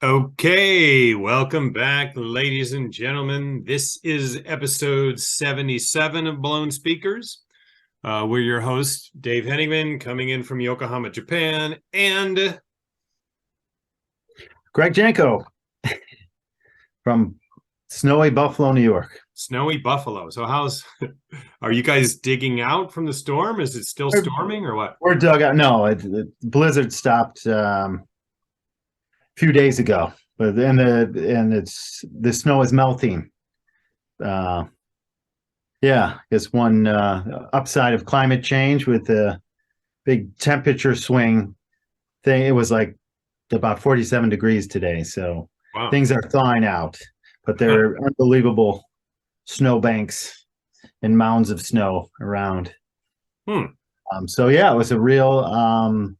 Okay, welcome back, ladies and gentlemen. This is episode 77 of Blown Speakers. We're your hosts, Dave Hoenigman, coming in from Yokohama, Japan, and Greg Genco from snowy Buffalo, New York. snowy Buffalo. So are you guys digging out from the storm? Is it still storming or what? We're dug out. No, the blizzard stopped a few days ago, but the snow is melting. Yeah, it's one upside of climate change with the big temperature swing thing. It was like about 47 degrees today, so Wow. things are thawing out, but there are unbelievable snowbanks and mounds of snow around. So yeah, it was a real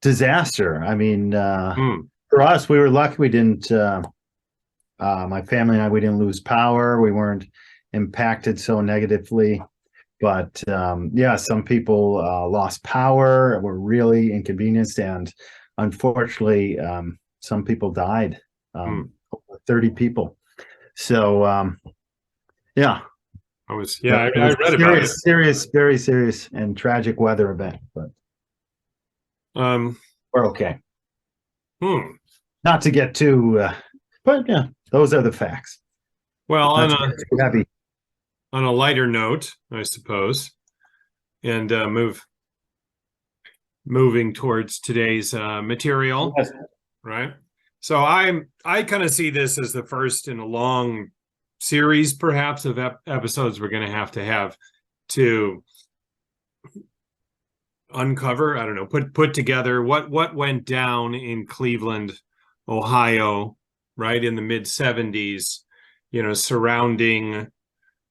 disaster. I mean, for us, we were lucky we didn't my family and we didn't lose power. We weren't impacted so negatively. But some people lost power, were really inconvenienced, and unfortunately, some people died. Over 30 people. So yeah. I read about it. Very serious and tragic weather event, but we're okay. Not to get too, but yeah, those are the facts. Well, on a lighter note, I suppose, and moving towards today's material, yes. Right? So I kind of see this as the first in a long series, perhaps, of episodes we're going to have to uncover, I don't know, put together what went down in Cleveland, Ohio, right in the mid 70s, surrounding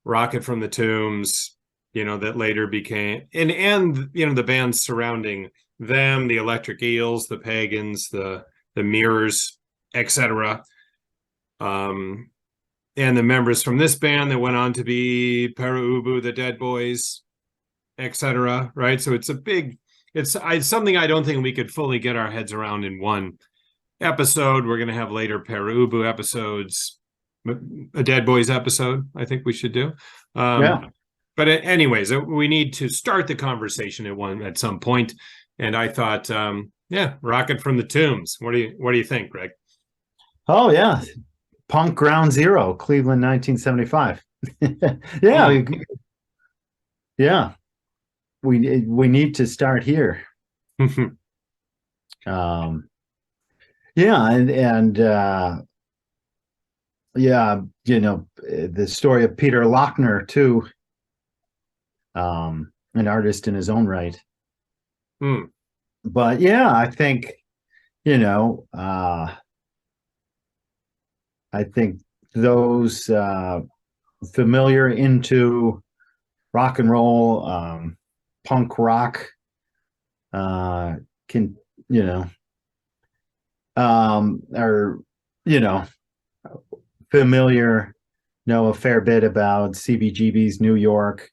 Rocket from the Tombs, that later became and the bands surrounding them, the Electric Eels, the Pagans, the Mirrors, etc. And the members from this band that went on to be Para Ubu, the Dead Boys, etc. Right? So it's something I don't think we could fully get our heads around in one episode. We're going to have later Para Ubu episodes, a Dead Boys episode, I think we should do. But anyways, we need to start the conversation at some point. And I thought, Rocket from the Tombs. What do you think, Greg? Oh yeah, punk ground zero, Cleveland, 1975. Yeah. We need to start here. The story of Peter Lochner too, an artist in his own right. But yeah, I think I think those familiar into rock and roll, punk rock, are familiar, know a fair bit about CBGB's New York,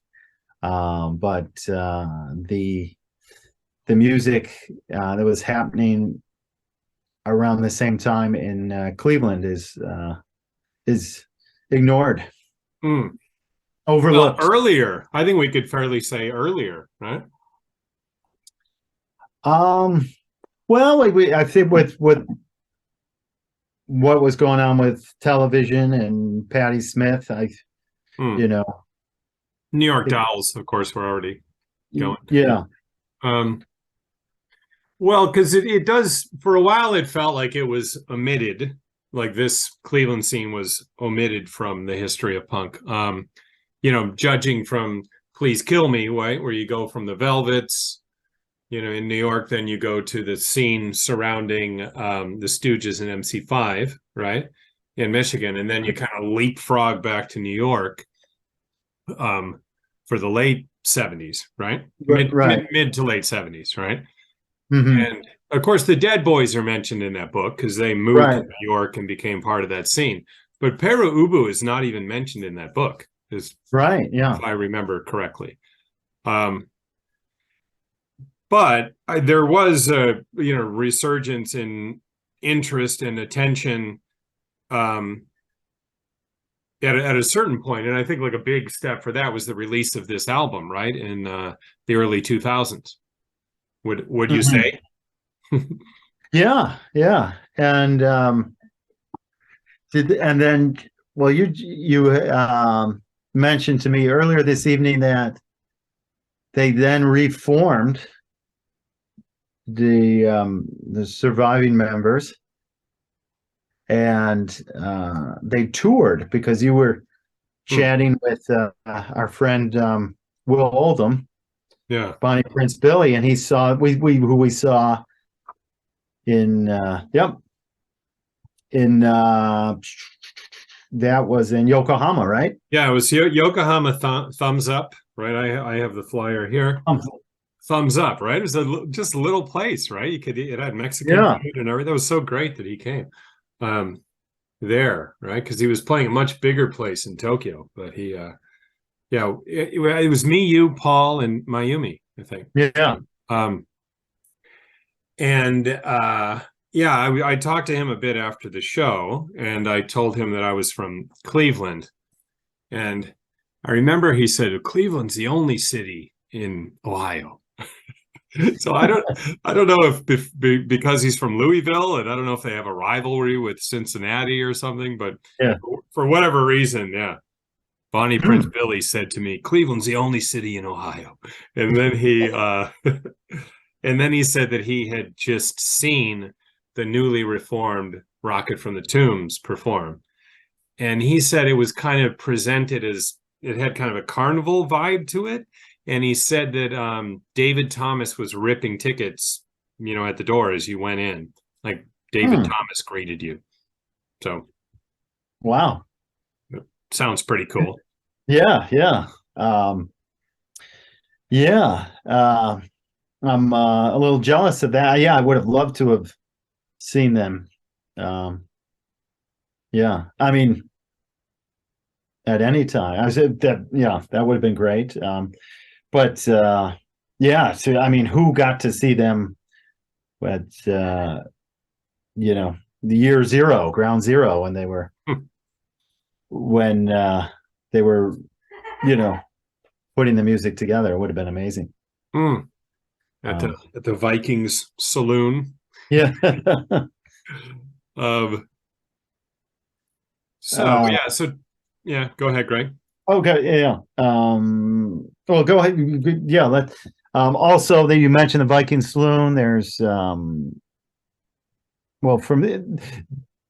but the music that was happening around the same time in Cleveland is ignored, overlooked. Well, earlier, I think we could fairly say earlier, right? Well, I think with what was going on with television and Patti Smith, New York Dolls, of course, were already going. Yeah. Well, because it does, for a while, it felt like it was omitted, like this Cleveland scene was omitted from the history of punk. Judging from Please Kill Me, right, where you go from the Velvets, in New York, then you go to the scene surrounding the Stooges and MC5, right, in Michigan, and then you kind of leapfrog back to New York for the late 70s, right? Mid to late 70s, right? And of course, the Dead Boys are mentioned in that book because they moved to New York and became part of that scene. But Para Ubu is not even mentioned in that book. If I remember correctly. but there was a resurgence in interest and attention um, at a certain point, and I think like a big step for that was the release of this album, right, in the early 2000s. Would you Mhm. say? Yeah, yeah. And and then well you mentioned to me earlier this evening that they then reformed the surviving members, and they toured because you were Hmm. chatting with our friend Will Oldham, Yeah. Bonnie Prince Billy, and he saw we who we saw in yep in that was in Yokohama, right? Yeah, it was Yokohama thumbs up, right? I have the flyer here. Um, Thumbs up, right? It was just a little place, right? It had Mexican yeah, food and everything. That was so great that he came um there, right? Because he was playing a much bigger place in Tokyo, but he yeah, it was me, you, Paul, and Mayumi, I think. yeah. Um and yeah, I talked to him a bit after the show, and I told him that I was from Cleveland. And I remember he said, Cleveland's the only city in Ohio. So I don't know if because he's from Louisville, and I don't know if they have a rivalry with Cincinnati or something, but Yeah. for whatever reason, yeah. Bonnie Prince Billy said to me, Cleveland's the only city in Ohio. And then he and then he said that he had just seen the newly reformed Rocket from the Tombs perform. And he said it was kind of presented as it had kind of a carnival vibe to it. And he said that David Thomas was ripping tickets, at the door as you went in. Like David Hmm. Thomas greeted you. So Wow. sounds pretty cool. Yeah, yeah. Yeah. I'm a little jealous of that. Yeah, I would have loved to have seen them. Um, yeah. I mean, at any time. I said that, yeah, that would have been great. But yeah, so I mean, who got to see them at the year zero, ground zero, when when they were, you know, putting the music together? It would have been amazing. Mm. At the Um, at the Vikings saloon. yeah. Um, so uh, yeah, so yeah, go ahead, Greg. okay, yeah. Well, go ahead. Yeah, also that you mentioned the Viking Saloon. There's well,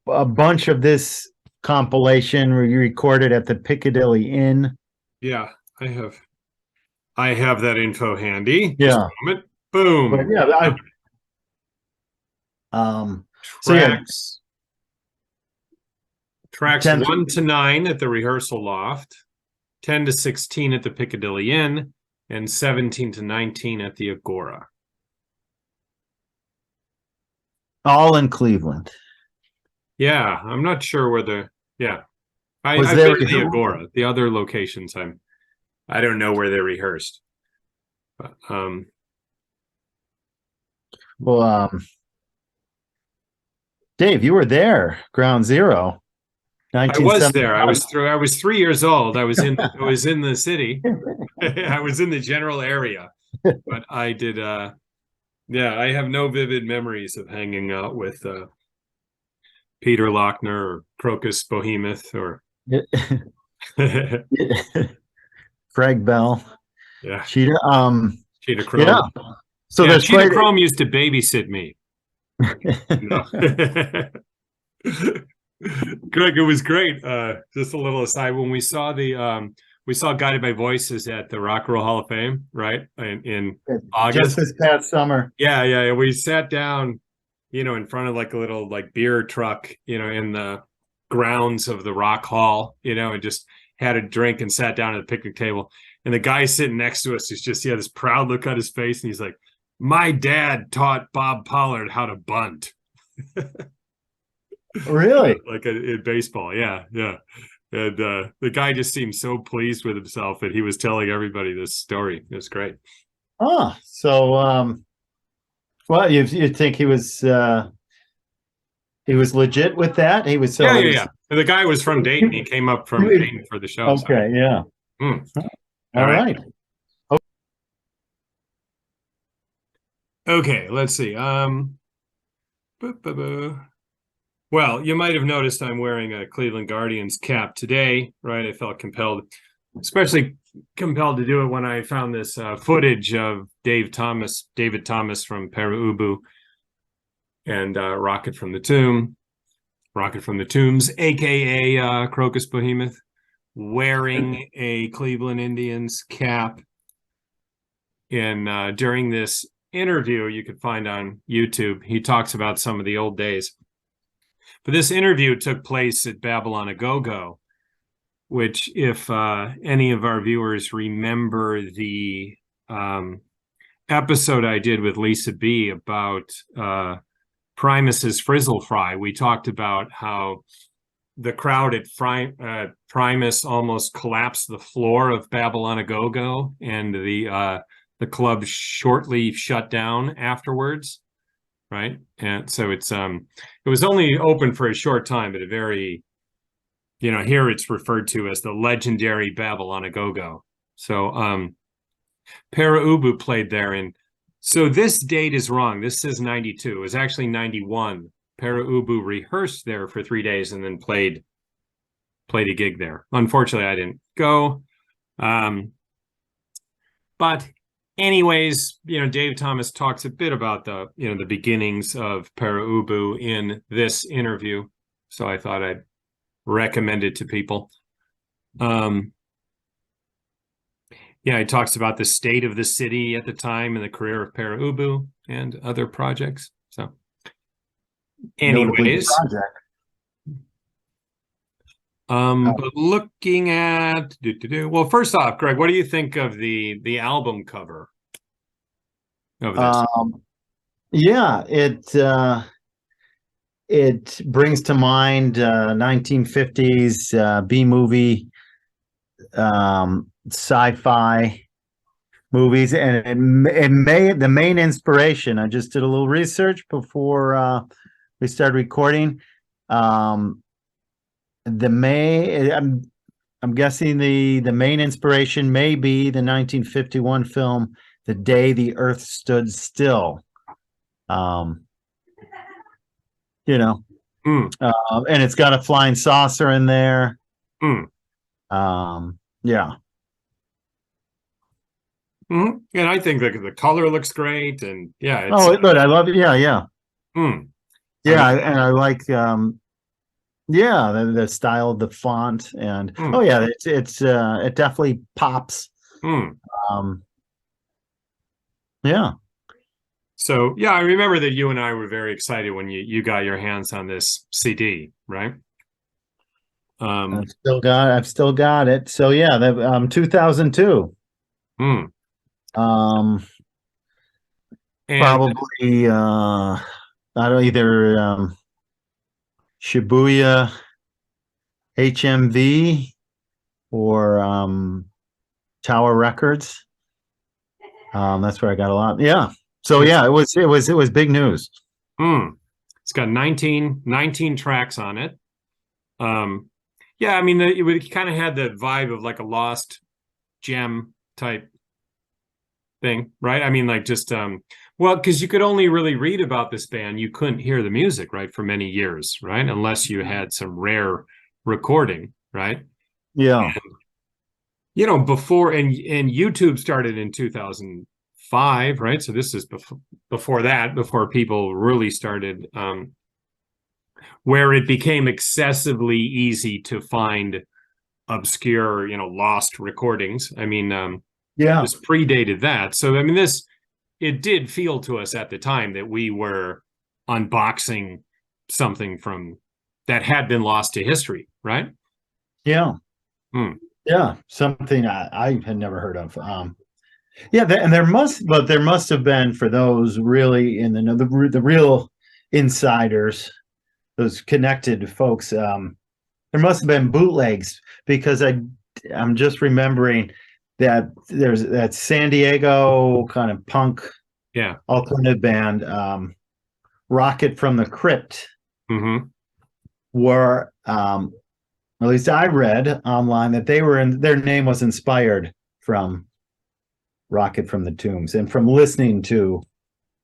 a bunch of this compilation we recorded at the Piccadilly Inn. Yeah, I have I have that info handy. Just Yeah, a moment. but Boom. yeah, so yeah, Tracks Tracks 10 1 to 9 at the rehearsal loft, 10 to 16 at the Piccadilly Inn, and 17 to 19 at the Agora. all in Cleveland. Yeah, I'm not sure where yeah. Was I've there? been to the Agora. The other locations I don't know where they rehearsed. But Well, Dave, you were there, Ground Zero, I was there. 1975. I was 3 years old. I was in the city. I was in the general area. But I did yeah, I have no vivid memories of hanging out with Peter Lochner or Crocus Behemoth or yeah, Craig Bell, Cheetah. Cheetah Chrome. Yeah. So Yeah, there's Cheetah quite. Chrome used to babysit me. No. Greg, it was great. Just a little aside, when we saw Guided by Voices at the Rock and Roll Hall of Fame, right? In Just August. this past summer. Yeah. We sat down, in front of like a little like beer truck, in the grounds of the Rock Hall, and just had a drink and sat down at the picnic table. And the guy sitting next to us is just, he had this proud look on his face, and he's like, my dad taught Bob Pollard how to bunt. Really? Like in baseball. Yeah. And the guy just seemed so pleased with himself that he was telling everybody this story. It was great. So well, you think he was legit with that? He was Yeah, so he yeah, was yeah. The guy was from Dayton. He came up from Dayton for the show. So, okay, yeah. hmm. All All right. right. Okay, let's see. Well, you might have noticed I'm wearing a Cleveland Guardians cap today, right? I felt compelled, especially compelled to do it when I found this footage of David Thomas from Peru Ubu and Rocket from the Tombs, aka Crocus Behemoth, wearing a Cleveland Indians cap. And during this interview, you could find on YouTube, he talks about some of the old days. But this interview took place at Babylon A Go-Go, which, if any of our viewers remember the episode I did with Lisa B about Primus's Frizzle Fry, we talked about how the crowd at Primus almost collapsed the floor of Babylon A Go-Go, and the club shortly shut down afterwards, right? And so it was only open for a short time, but a very, here it's referred to as the legendary Babylon A Go-Go. So Para Ubu played there, and so this date is wrong. This says 92. It was actually 91. Para Ubu rehearsed there for 3 days and then played a gig there. Unfortunately, I didn't go. But anyways, Dave Thomas talks a bit about the beginnings of Para Ubu in this interview. So I thought I'd recommend it to people. Yeah, he talks about the state of the city at the time and the career of Para Ubu and other projects. So anyways, but looking at well, first off, Greg, what do you think of the album cover of this? Yeah, it brings to mind 1950s B-movie sci-fi movies, and the main inspiration. I just did a little research before we started recording. I'm guessing the main inspiration may be the 1951 film The Day the Earth Stood Still. And it's got a flying saucer in there. Yeah. Mm-hmm. And I think the color looks great, and yeah, it's good. I love it. Yeah, yeah. Yeah, and I like the style of the font, and yeah, it definitely pops. Yeah. So yeah, I remember that you and I were very excited when you got your hands on this CD, right? I've still got it. So yeah, 2002. Probably I don't either Shibuya HMV or Tower Records. That's where I got a lot. Yeah. So yeah, it was big news. It's got 19 tracks on it. Yeah, I mean, it kind of had the vibe of like a lost gem type thing, right? I mean, like just well, because you could only really read about this band, you couldn't hear the music, right, for many years, right, unless you had some rare recording, right? Yeah. And, before and YouTube started in 2005, right? So this is before people really started, where it became excessively easy to find obscure, lost recordings. I mean, this predated that. So, I mean, it did feel to us at the time that we were unboxing something that had been lost to history, right? Yeah. Yeah, something I had never heard of. Yeah, and there must have been, for those really in the real insiders, those connected folks. There must have been bootlegs, because I'm just remembering that there's that San Diego kind of punk Yeah. alternative band, Rocket from the Crypt, Mm-hmm. were at least I read online that they were in their name was inspired from Rocket from the Tombs, and from listening to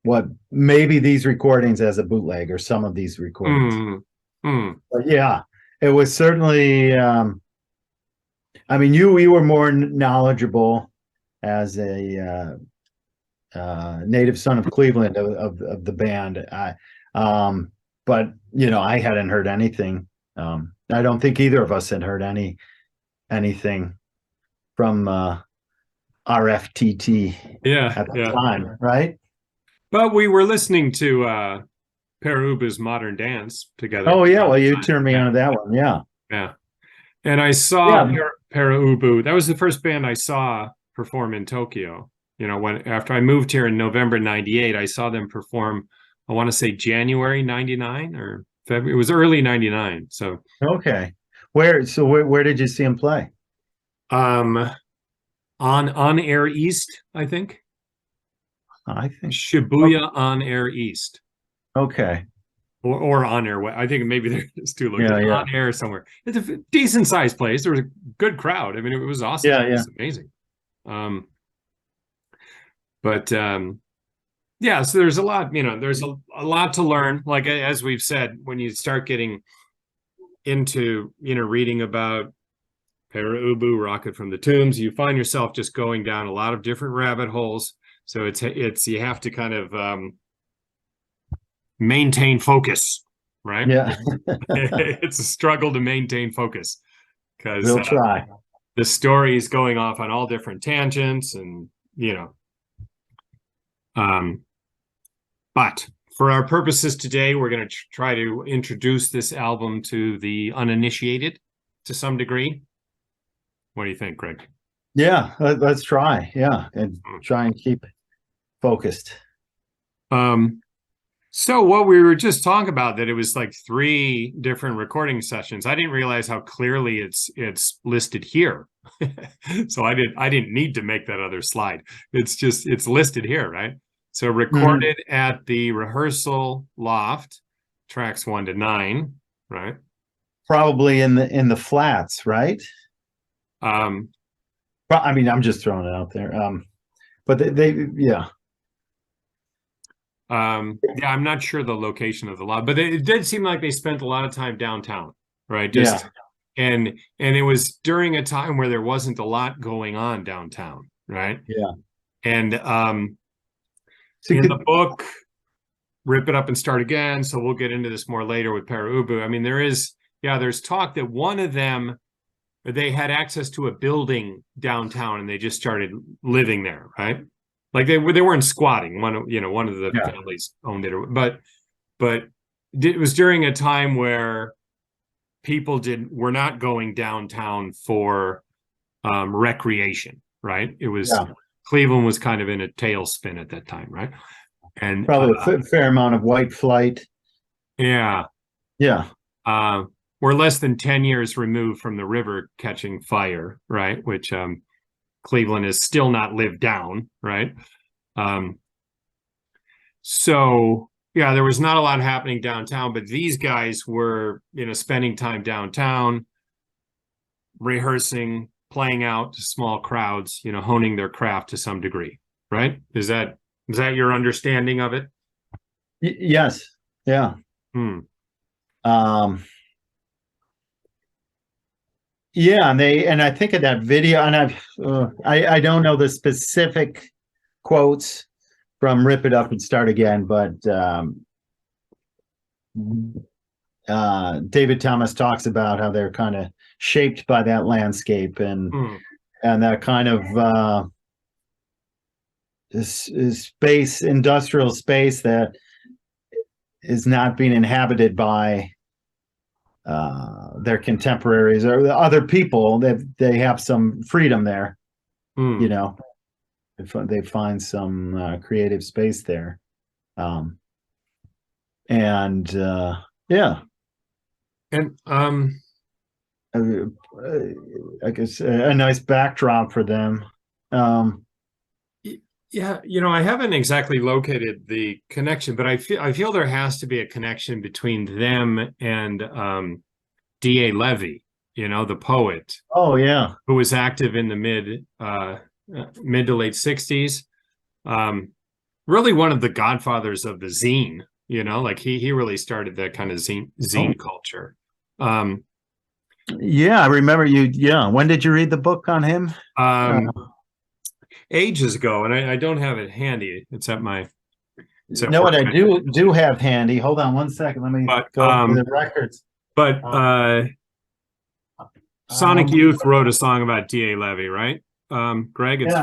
what maybe these recordings as a bootleg or some of these recordings. But yeah, it was certainly I mean, you were more knowledgeable as a native son of Cleveland of the band. But I hadn't heard anything. I don't think either of us had heard anything from RFTT Yeah. at the Yeah. time, right? But we were listening to Peruba's Modern Dance together. Oh yeah, well you turned me Yeah. on to that one. Yeah. Yeah. And I saw Yeah. Perubu. That was the first band I saw perform in Tokyo. When after I moved here in November '98, I saw them perform. I want to say January '99 or February. It was early '99. So Okay. Where did you see him play? um, on Air East, I think. I think Shibuya on Air East. okay. Or on air. I think maybe there's two Yeah, locations. yeah. On air somewhere. It's a decent sized place. There was a good crowd. I mean, it was awesome. Yeah, It yeah. was amazing. But yeah, so there's a lot, there's a lot to learn. Like as we've said, when you start getting into, reading about Para Ubu, Rocket from the Tombs, you find yourself just going down a lot of different rabbit holes. So it's you have to kind of maintain focus, right? Yeah. It's a struggle to maintain focus because We'll try. the story is going off on all different tangents, and but for our purposes today, we're going to try to introduce this album to the uninitiated to some degree. What do you think, Greg? Yeah, let's try. Yeah, and try and keep focused. So what we were just talking about, that it was like 3 different recording sessions. I didn't realize how clearly it's listed here. So I didn't need to make that other slide. It's listed here, right? So recorded at the rehearsal loft, tracks 1 to 9, right? Probably in the flats, right? I mean, I'm just throwing it out there. But they yeah. Yeah, I'm not sure the location of the loft, but it did seem like they spent a lot of time downtown, right? Yeah. And it was during a time where there wasn't a lot going on downtown, right? Yeah. And in the book, Rip It Up and Start Again, so we'll get into this more later with Para Ubu. I mean, there's talk that one of them, they had access to a building downtown and they just started living there, right? Like they weren't squatting. One of the families owned it, but it was during a time where people were not going downtown for recreation, right? It was Cleveland was kind of in a tailspin at that time, right? And probably a fair amount of white flight. Yeah. We're less than 10 years removed from the river catching fire, right? Which Cleveland has still not lived down, right? So yeah, there was not a lot happening downtown, but these guys were, spending time downtown, rehearsing, playing out to small crowds, honing their craft to some degree, right? Is that your understanding of it? Yes. Yeah. Yeah, and I think of that video, and I don't know the specific quotes from Rip It Up and Start Again, but David Thomas talks about how they're kind of shaped by that landscape and that kind of this space, industrial space that is not being inhabited by their contemporaries or the other people. That they have some freedom there, they find some creative space there, and yeah, and I guess a nice backdrop for them. Yeah, I haven't exactly located the connection, but I feel there has to be a connection between them and D.A. Levy, the poet Oh yeah. who was active in the mid to late 60s. Really one of the godfathers of the zine, like he really started that kind of zine culture. Yeah, I remember you. Yeah. When did you read the book on him? Ages ago, and I don't have it handy. It's at No, what I do have handy. Hold on one second. Let me go to the records. But Sonic Youth wrote a song about D.A. Levy, right? Greg, it's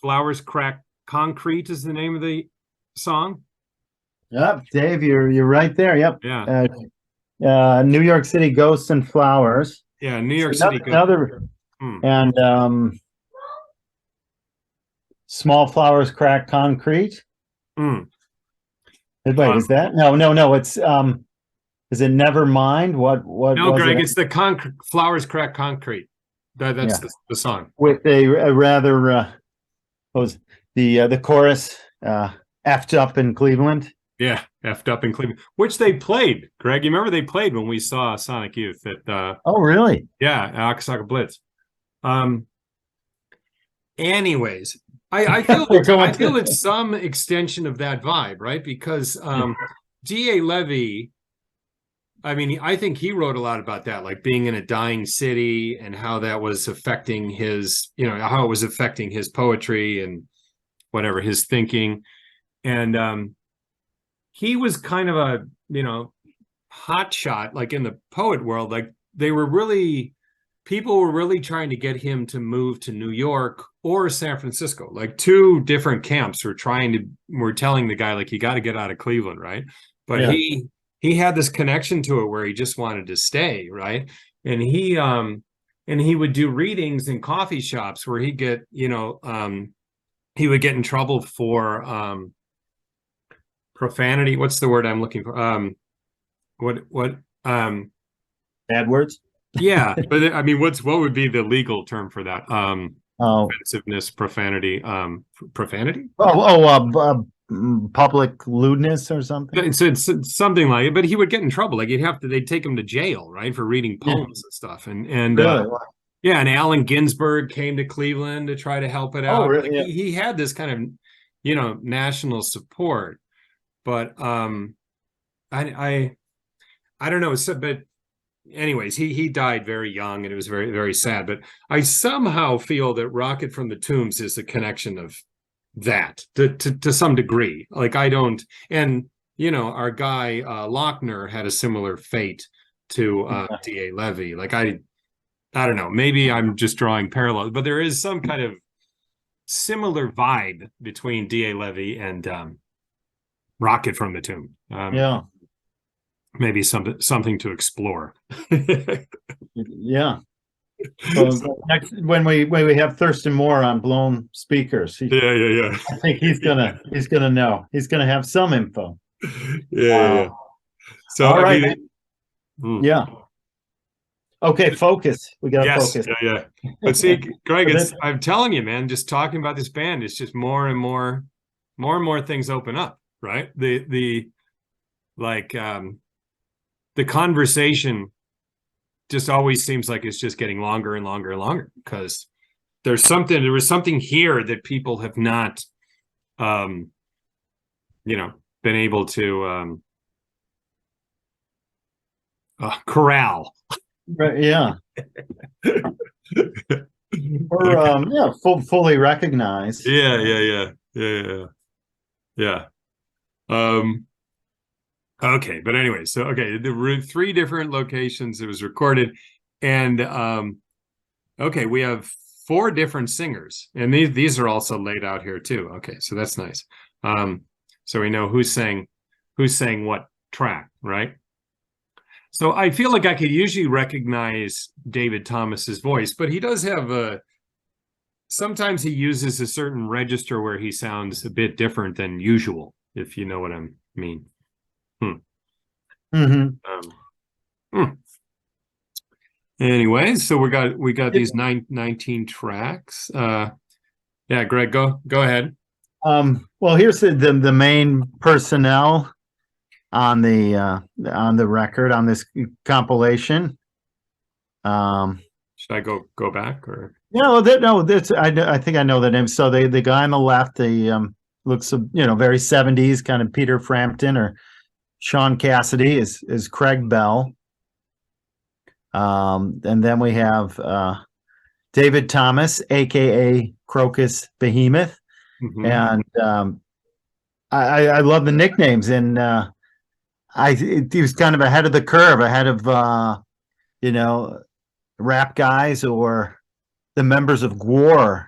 Flowers Crack Concrete is the name of the song. Yep, Dave, you're right there. Yep. Yeah. New York City Ghosts and Flowers. Yeah, New York City another and Small Flowers Crack Concrete. Wait, is that no, it's is it Never Mind? What no, Greg, it's the Flowers Crack Concrete. That's the song. With a rather was the chorus effed up in Cleveland. Yeah, effed up in Cleveland, which they played. Greg, you remember they played when we saw Sonic Youth at oh really? Yeah, Akasaka Blitz. Anyways, I feel it's some extension of that vibe, right? Because D.A. Levy, I mean, I think he wrote a lot about that, like being in a dying city and how that was affecting his, how it was affecting his poetry and whatever, his thinking. And he was kind of a, hot shot, like in the poet world. Like people were really trying to get him to move to New York or San Francisco. Like two different camps were telling the guy, like, you got to get out of Cleveland, right? But he had this connection to it where he just wanted to stay, right? And he would do readings in coffee shops where he would get in trouble for profanity. What's the word I'm looking for? Bad words? Yeah, but I mean, what would be the legal term for that? Offensiveness, profanity, profanity? Public lewdness or something. It's something like it, but he would get in trouble. Like they'd take him to jail, right, for reading poems and stuff. And really? Yeah, and Allen Ginsberg came to Cleveland to try to help it out. Oh, really? Like, he had this kind of, national support. But I don't know. So, but anyways, he died very young, and it was very, very sad. But I somehow feel that Rocket from the Tombs is a connection of that to some degree. Like I don't, and our guy Lochner had a similar fate to D.A. Levy. Like I don't know, maybe I'm just drawing parallels, but there is some kind of similar vibe between D.A. Levy and Rocket from the Tomb. Maybe something to explore. Yeah. So next, when we have Thurston Moore on Blown Speakers, yeah. I think he's gonna know. He's gonna have some info. Yeah. So all right. Yeah. Okay, focus. We got to focus. Yeah. But see, Greg, I'm telling you, man, just talking about this band, it's just more and more things open up, right? The conversation just always seems like it's just getting longer and longer and longer because there was something here that people have not, been able to corral. Right, yeah. Or fully recognized. Yeah. Okay, but anyway, so there were 3 different locations it was recorded, and okay, we have 4 different singers, and these are also laid out here too. Okay, so that's nice. So we know who's saying what track, right? So I feel like I could usually recognize David Thomas's voice, but he does have sometimes he uses a certain register where he sounds a bit different than usual, if you know what I mean. Anyway, so we got these 19 tracks. Yeah, Greg, go ahead. Well, here's the main personnel on the record on this compilation. Should I go back or? No, that's I think I know the name. So the guy on the left, the looks very 70s kind of Peter Frampton or Sean Cassidy is Craig Bell. And then we have David Thomas, aka Crocus Behemoth, and I love the nicknames, and he was kind of ahead of the curve, ahead of rap guys or the members of Gwar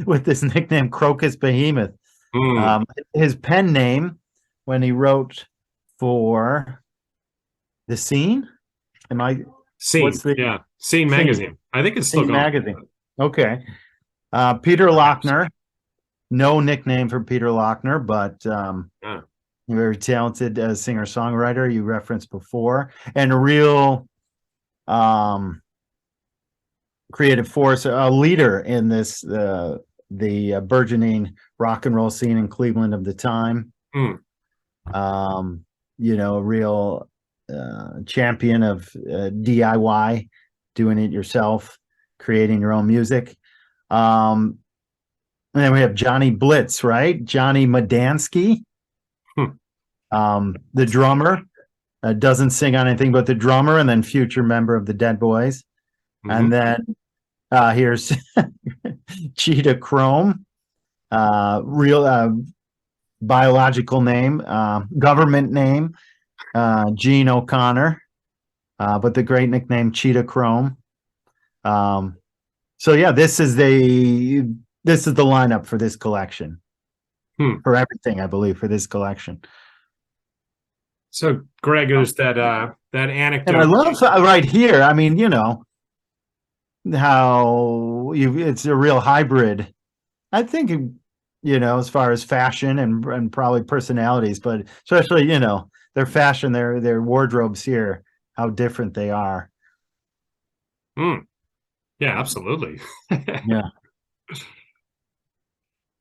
with this nickname Crocus Behemoth. His pen name when he wrote for the Scene. Scene? Scene magazine. I think it's still going. Magazine. Okay. Peter Lochner. No nickname for Peter Lochner, but very talented singer-songwriter you referenced before, and a real creative force, a leader in this the burgeoning rock and roll scene in Cleveland of the time. A real champion of DIY, doing it yourself, creating your own music. And then we have Johnny Blitz, right? Johnny Madansky, the drummer, doesn't sing on anything but the drummer, and then future member of the Dead Boys. And then here's Cheetah Chrome, real biological name, government name, Gene O'Connor, but the great nickname Cheetah Chrome. So yeah, this is the lineup for this collection, for everything, I believe, for this collection. So Greg, there's that anecdote, and I love right here. I mean, how it's a real hybrid. I think, as far as fashion and probably personalities, but especially, their fashion, their wardrobes here, how different they are. Yeah, absolutely. Yeah.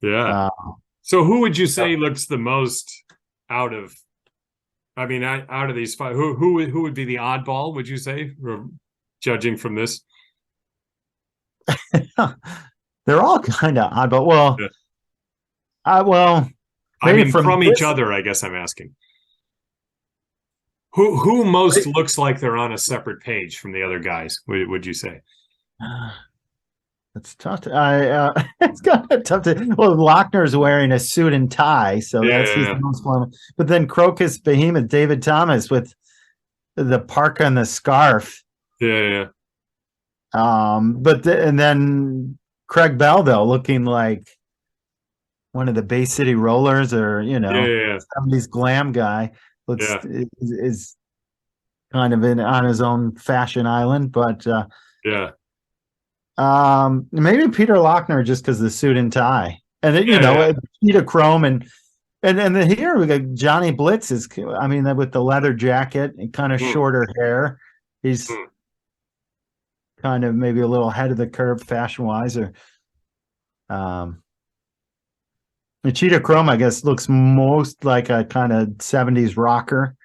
Yeah. So who would you say looks the most out of these five? Who would be the oddball, would you say, judging from this? They're all kind of oddball. Well, from each other, I guess I'm asking. Who most looks like they're on a separate page from the other guys, would you say? It's tough to, it's kind of tough to. Well, Lochner's wearing a suit and tie, so he's the most fun. But then Crocus Behemoth, David Thomas with the parka and the scarf. Yeah. And then Craig Bell, though, looking like one of the Bay City Rollers, or somebody's glam guy. Is kind of on his own fashion island, but maybe Peter Lochner just because the suit and tie, and then Cheetah Chrome, and then here we got Johnny Blitz with the leather jacket and kind of shorter hair. He's kind of maybe a little ahead of the curve fashion wise, or the Cheetah Chrome, I guess, looks most like a kind of 70s rocker.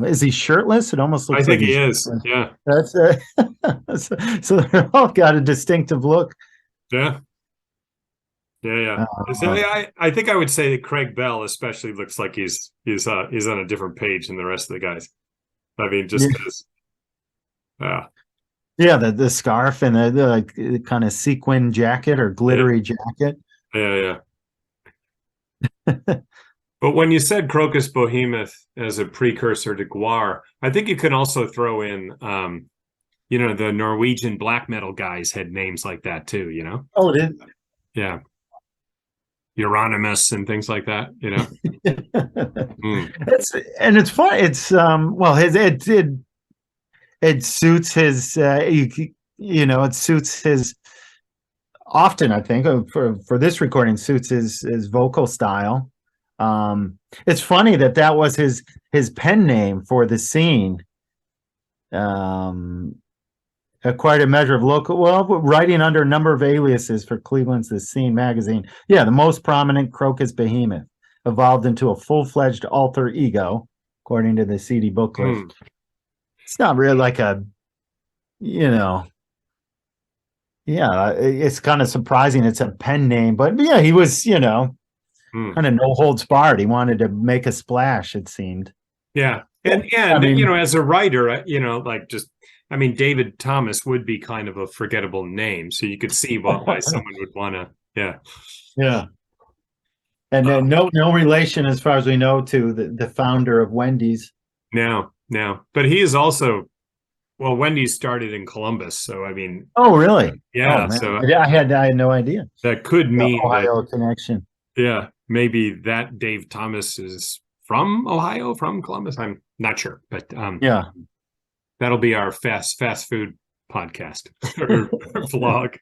Is he shirtless? It almost looks like he is. Yeah. That's so they're all got a distinctive look. Yeah. I think I would say that Craig Bell especially looks like he's on a different page than the rest of the guys. I mean, just because. Yeah, the scarf and the kind of sequin jacket or glittery jacket. Yeah. But when you said Crocus Behemoth as a precursor to Gwar, I think you can also throw in, the Norwegian black metal guys had names like that too. Oh, it is. Yeah. Euronymous and things like that. It's fun. It's it suits his it suits his, often I think for this recording, suits his vocal style. It's funny that was his pen name for the Scene. acquired a measure of local, writing under a number of aliases for Cleveland's The Scene magazine. Yeah, the most prominent Crocus behemoth evolved into a full-fledged alter ego, according to the CD booklet. It's not really like a, yeah, it's kind of surprising. It's a pen name, but yeah, he was, kind of no holds barred. He wanted to make a splash, it seemed. Yeah. And I mean, as a writer, David Thomas would be kind of a forgettable name. So you could see why someone would want to, yeah. Yeah. And then no relation, as far as we know, to the founder of Wendy's. No. But he is also, well, Wendy's started in Columbus. So, I mean. Oh, really? Yeah. Oh, so I had no idea. That could mean Ohio connection. Yeah. Maybe that Dave Thomas is from Ohio, from Columbus. I'm not sure, but yeah, that'll be our fast food podcast or vlog.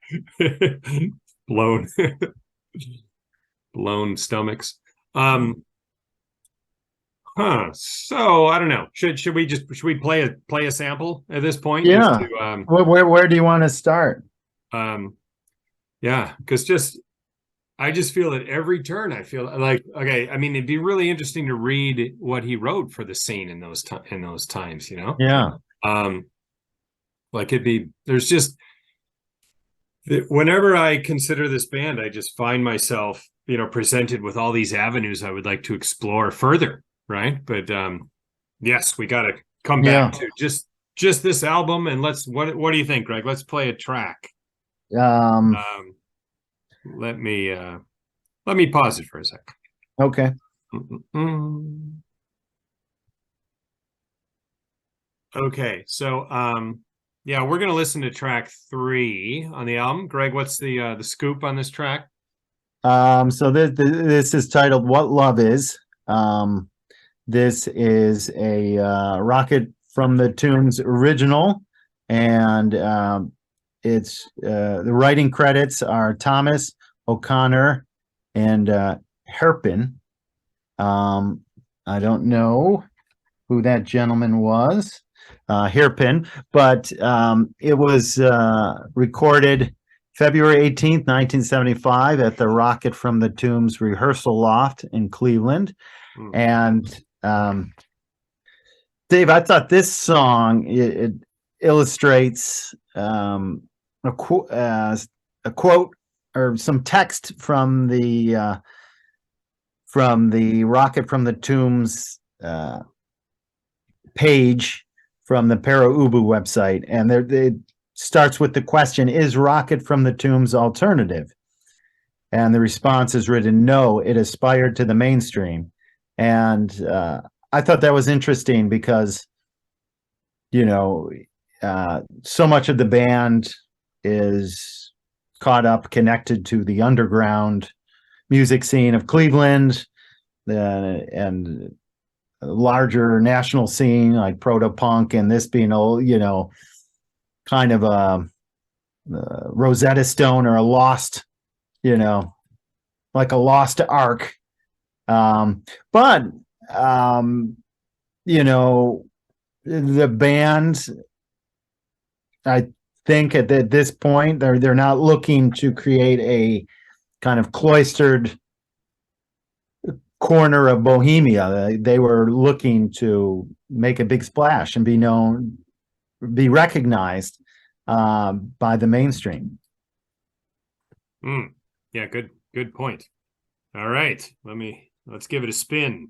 blown stomachs. So I don't know. Should we play a sample at this point? Yeah. Where do you want to start? Yeah, because I just feel at every turn, I feel like, okay, I mean, it'd be really interesting to read what he wrote for The Scene in those times, Yeah. Like there's just, whenever I consider this band, I just find myself, presented with all these avenues I would like to explore further. Right. But, yes, we got to come back to just this album. And what do you think, Greg? Let's play a track. Let me pause it for a sec. Okay. Okay, so we're gonna listen to track 3 on the album. Greg, what's the scoop on this track? So this is titled "What Love Is." This is a Rocket from the Tombs original, and it's the writing credits are Thomas, O'Connor, and Herpin. I don't know who that gentleman was, Herpin, but it was recorded February 18th, 1975 at the Rocket from the Tombs rehearsal loft in Cleveland. And Dave, I thought this song, it illustrates a quote or some text from the Rocket from the Tombs page from the Para Ubu website, and it starts with the question, is Rocket from the Tombs alternative? And the response is written, no, it aspired to the mainstream. And I thought that was interesting because, so much of the band is caught up, connected to the underground music scene of Cleveland, and larger national scene like proto-punk, and this being kind of a Rosetta Stone or a lost, like a lost ark. But the band, I think at this point they're not looking to create a kind of cloistered corner of Bohemia. They were looking to make a big splash and be recognized by the mainstream. Yeah, good point. All right, let's give it a spin.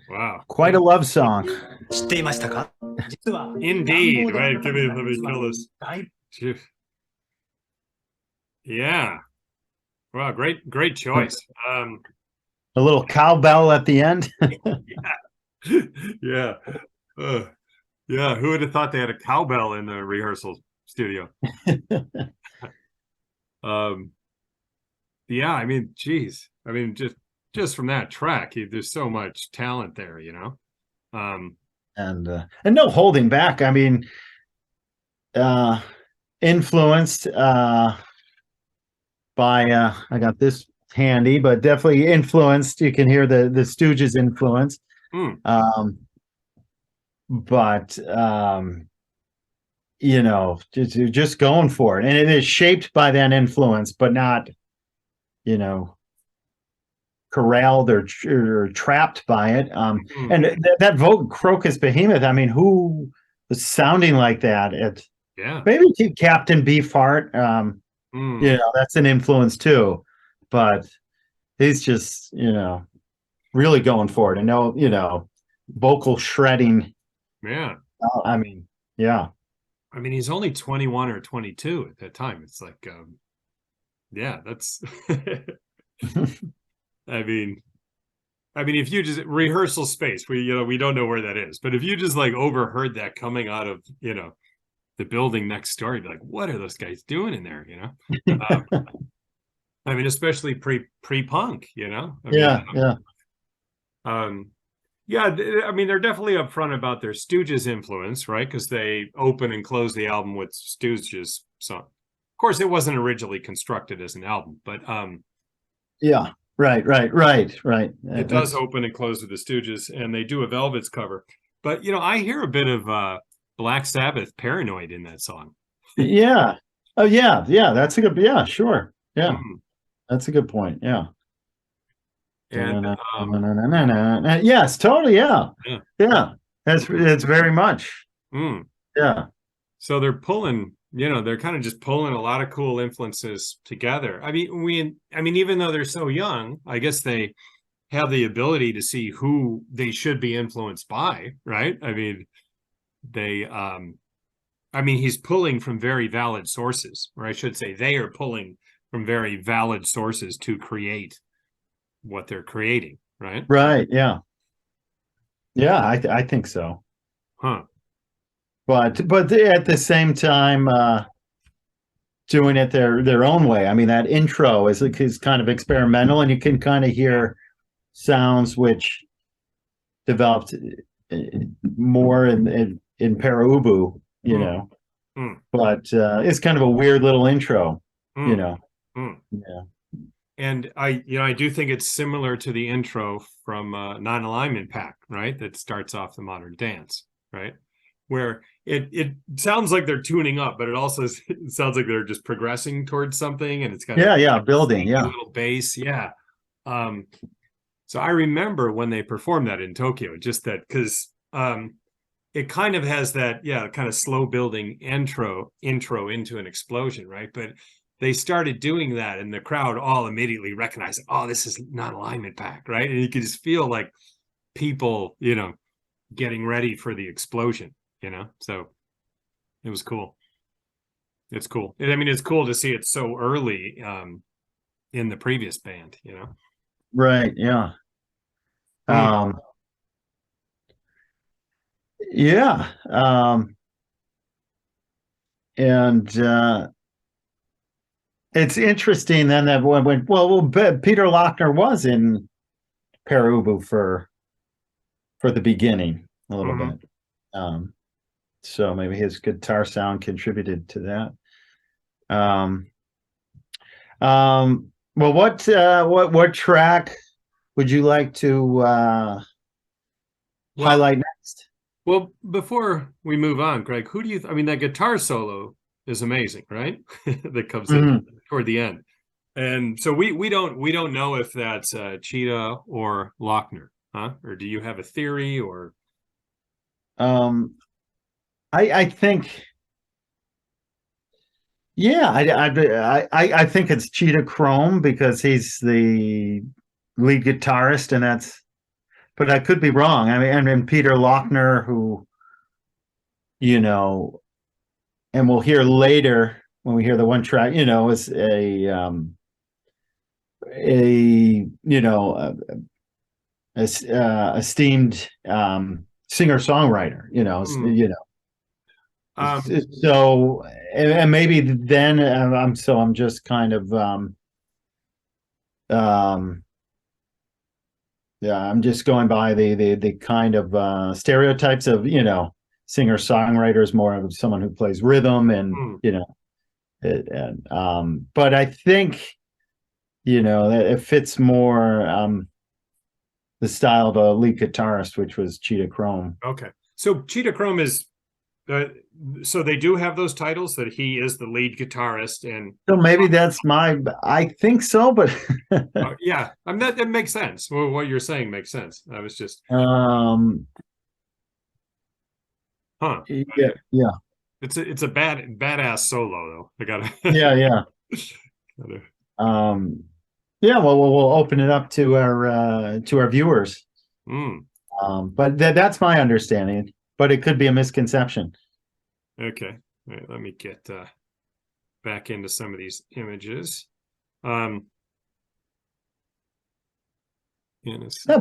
Wow. Quite a love song. 知っていましたか？実は Indeed. Right. Let me kill this. Phew. Yeah. Wow. Great choice. A little cowbell at the end. Yeah. Yeah. Who would have thought they had a cowbell in the rehearsal studio? Yeah. I mean, geez. I mean, just from that track, there's so much talent there, you know. And no holding back. I mean, influenced by I got this handy, but definitely influenced. You can hear the Stooges influence. But you know, just going for it, and it is shaped by that influence, but not, you know, corralled or trapped by it. And that vocal Crocus Behemoth. I mean, who was sounding like that? Maybe Captain Beefheart. You know, that's an influence too, but he's just, you know, really going for it. And no, you know, vocal shredding. Yeah. I mean, yeah. I mean, he's only 21 or 22 at that time. It's like, yeah, that's. I mean, if you just rehearsal space, we don't know where that is, but if you just like overheard that coming out of, you know, the building next door, you'd be like, what are those guys doing in there? You know, I mean, especially pre-punk, you know. I mean, yeah. I mean, they're definitely upfront about their Stooges influence, right? Because they open and close the album with Stooges song. Of course, it wasn't originally constructed as an album, but yeah, right. It does open and close with the Stooges, and they do a Velvet's cover. But you know, I hear a bit of Black Sabbath Paranoid in that song. Yeah. Oh yeah. That's a good. Yeah, sure. Yeah, that's a good point. Yeah. And yes, totally. Yeah. It's very much. Yeah. So they're pulling, you know, they're kind of just pulling a lot of cool influences together. I mean, even though they're so young, I guess they have the ability to see who they should be influenced by, right? I mean, he's pulling from very valid sources, or I should say they are pulling from very valid sources to create what they're creating, right? Right. Yeah. Yeah, I think so. Huh. But at the same time, doing it their own way. I mean, that intro is kind of experimental, and you can kind of hear sounds which developed more in Para Ubu, you know. But it's kind of a weird little intro, you know. Yeah. And I do think it's similar to the intro from Non-Alignment Pack, right? That starts off the Modern Dance, right? Where it sounds like they're tuning up, but it also sounds like they're just progressing towards something, and it's got building, a little bass, yeah. So I remember when they performed that in Tokyo, just that because it kind of has that kind of slow building intro into an explosion, right? But they started doing that, and the crowd all immediately recognized, oh, this is Non-Alignment Pack, right? And you could just feel like people, you know, getting ready for the explosion, you know. So it was cool. It's cool. I mean, it's cool to see it so early in the previous band, you know. Right. Yeah. Yeah. And it's interesting then that Peter Lochner was in Para Ubu for the beginning a little bit. So maybe his guitar sound contributed to that. Well, what track would you like to highlight next? Well, before we move on, Greg, who do you? I mean, that guitar solo is amazing, right? That comes in toward the end, and so we don't know if that's Cheetah or Lochner, huh? Or do you have a theory? Or I think, yeah, I think it's Cheetah Chrome because he's the lead guitarist, and that's. But I could be wrong. I mean, and Peter Lochner, who, you know, and we'll hear later when we hear the one track, you know, is a esteemed singer-songwriter, so and maybe then I'm just kind of yeah, I'm just going by the kind of stereotypes of, singer-songwriters, more of someone who plays rhythm and but I think that it fits more the style of a lead guitarist, which was Cheetah Chrome. Okay, so Cheetah Chrome is so they do have those titles that he is the lead guitarist, and so maybe I think so, but yeah, that makes sense. Well, what you're saying makes sense. I was just yeah. It's a badass solo though. I gotta yeah. Yeah, well, we'll open it up to our viewers. But that's my understanding, but it could be a misconception. Okay, all right, let me get back into some of these images. That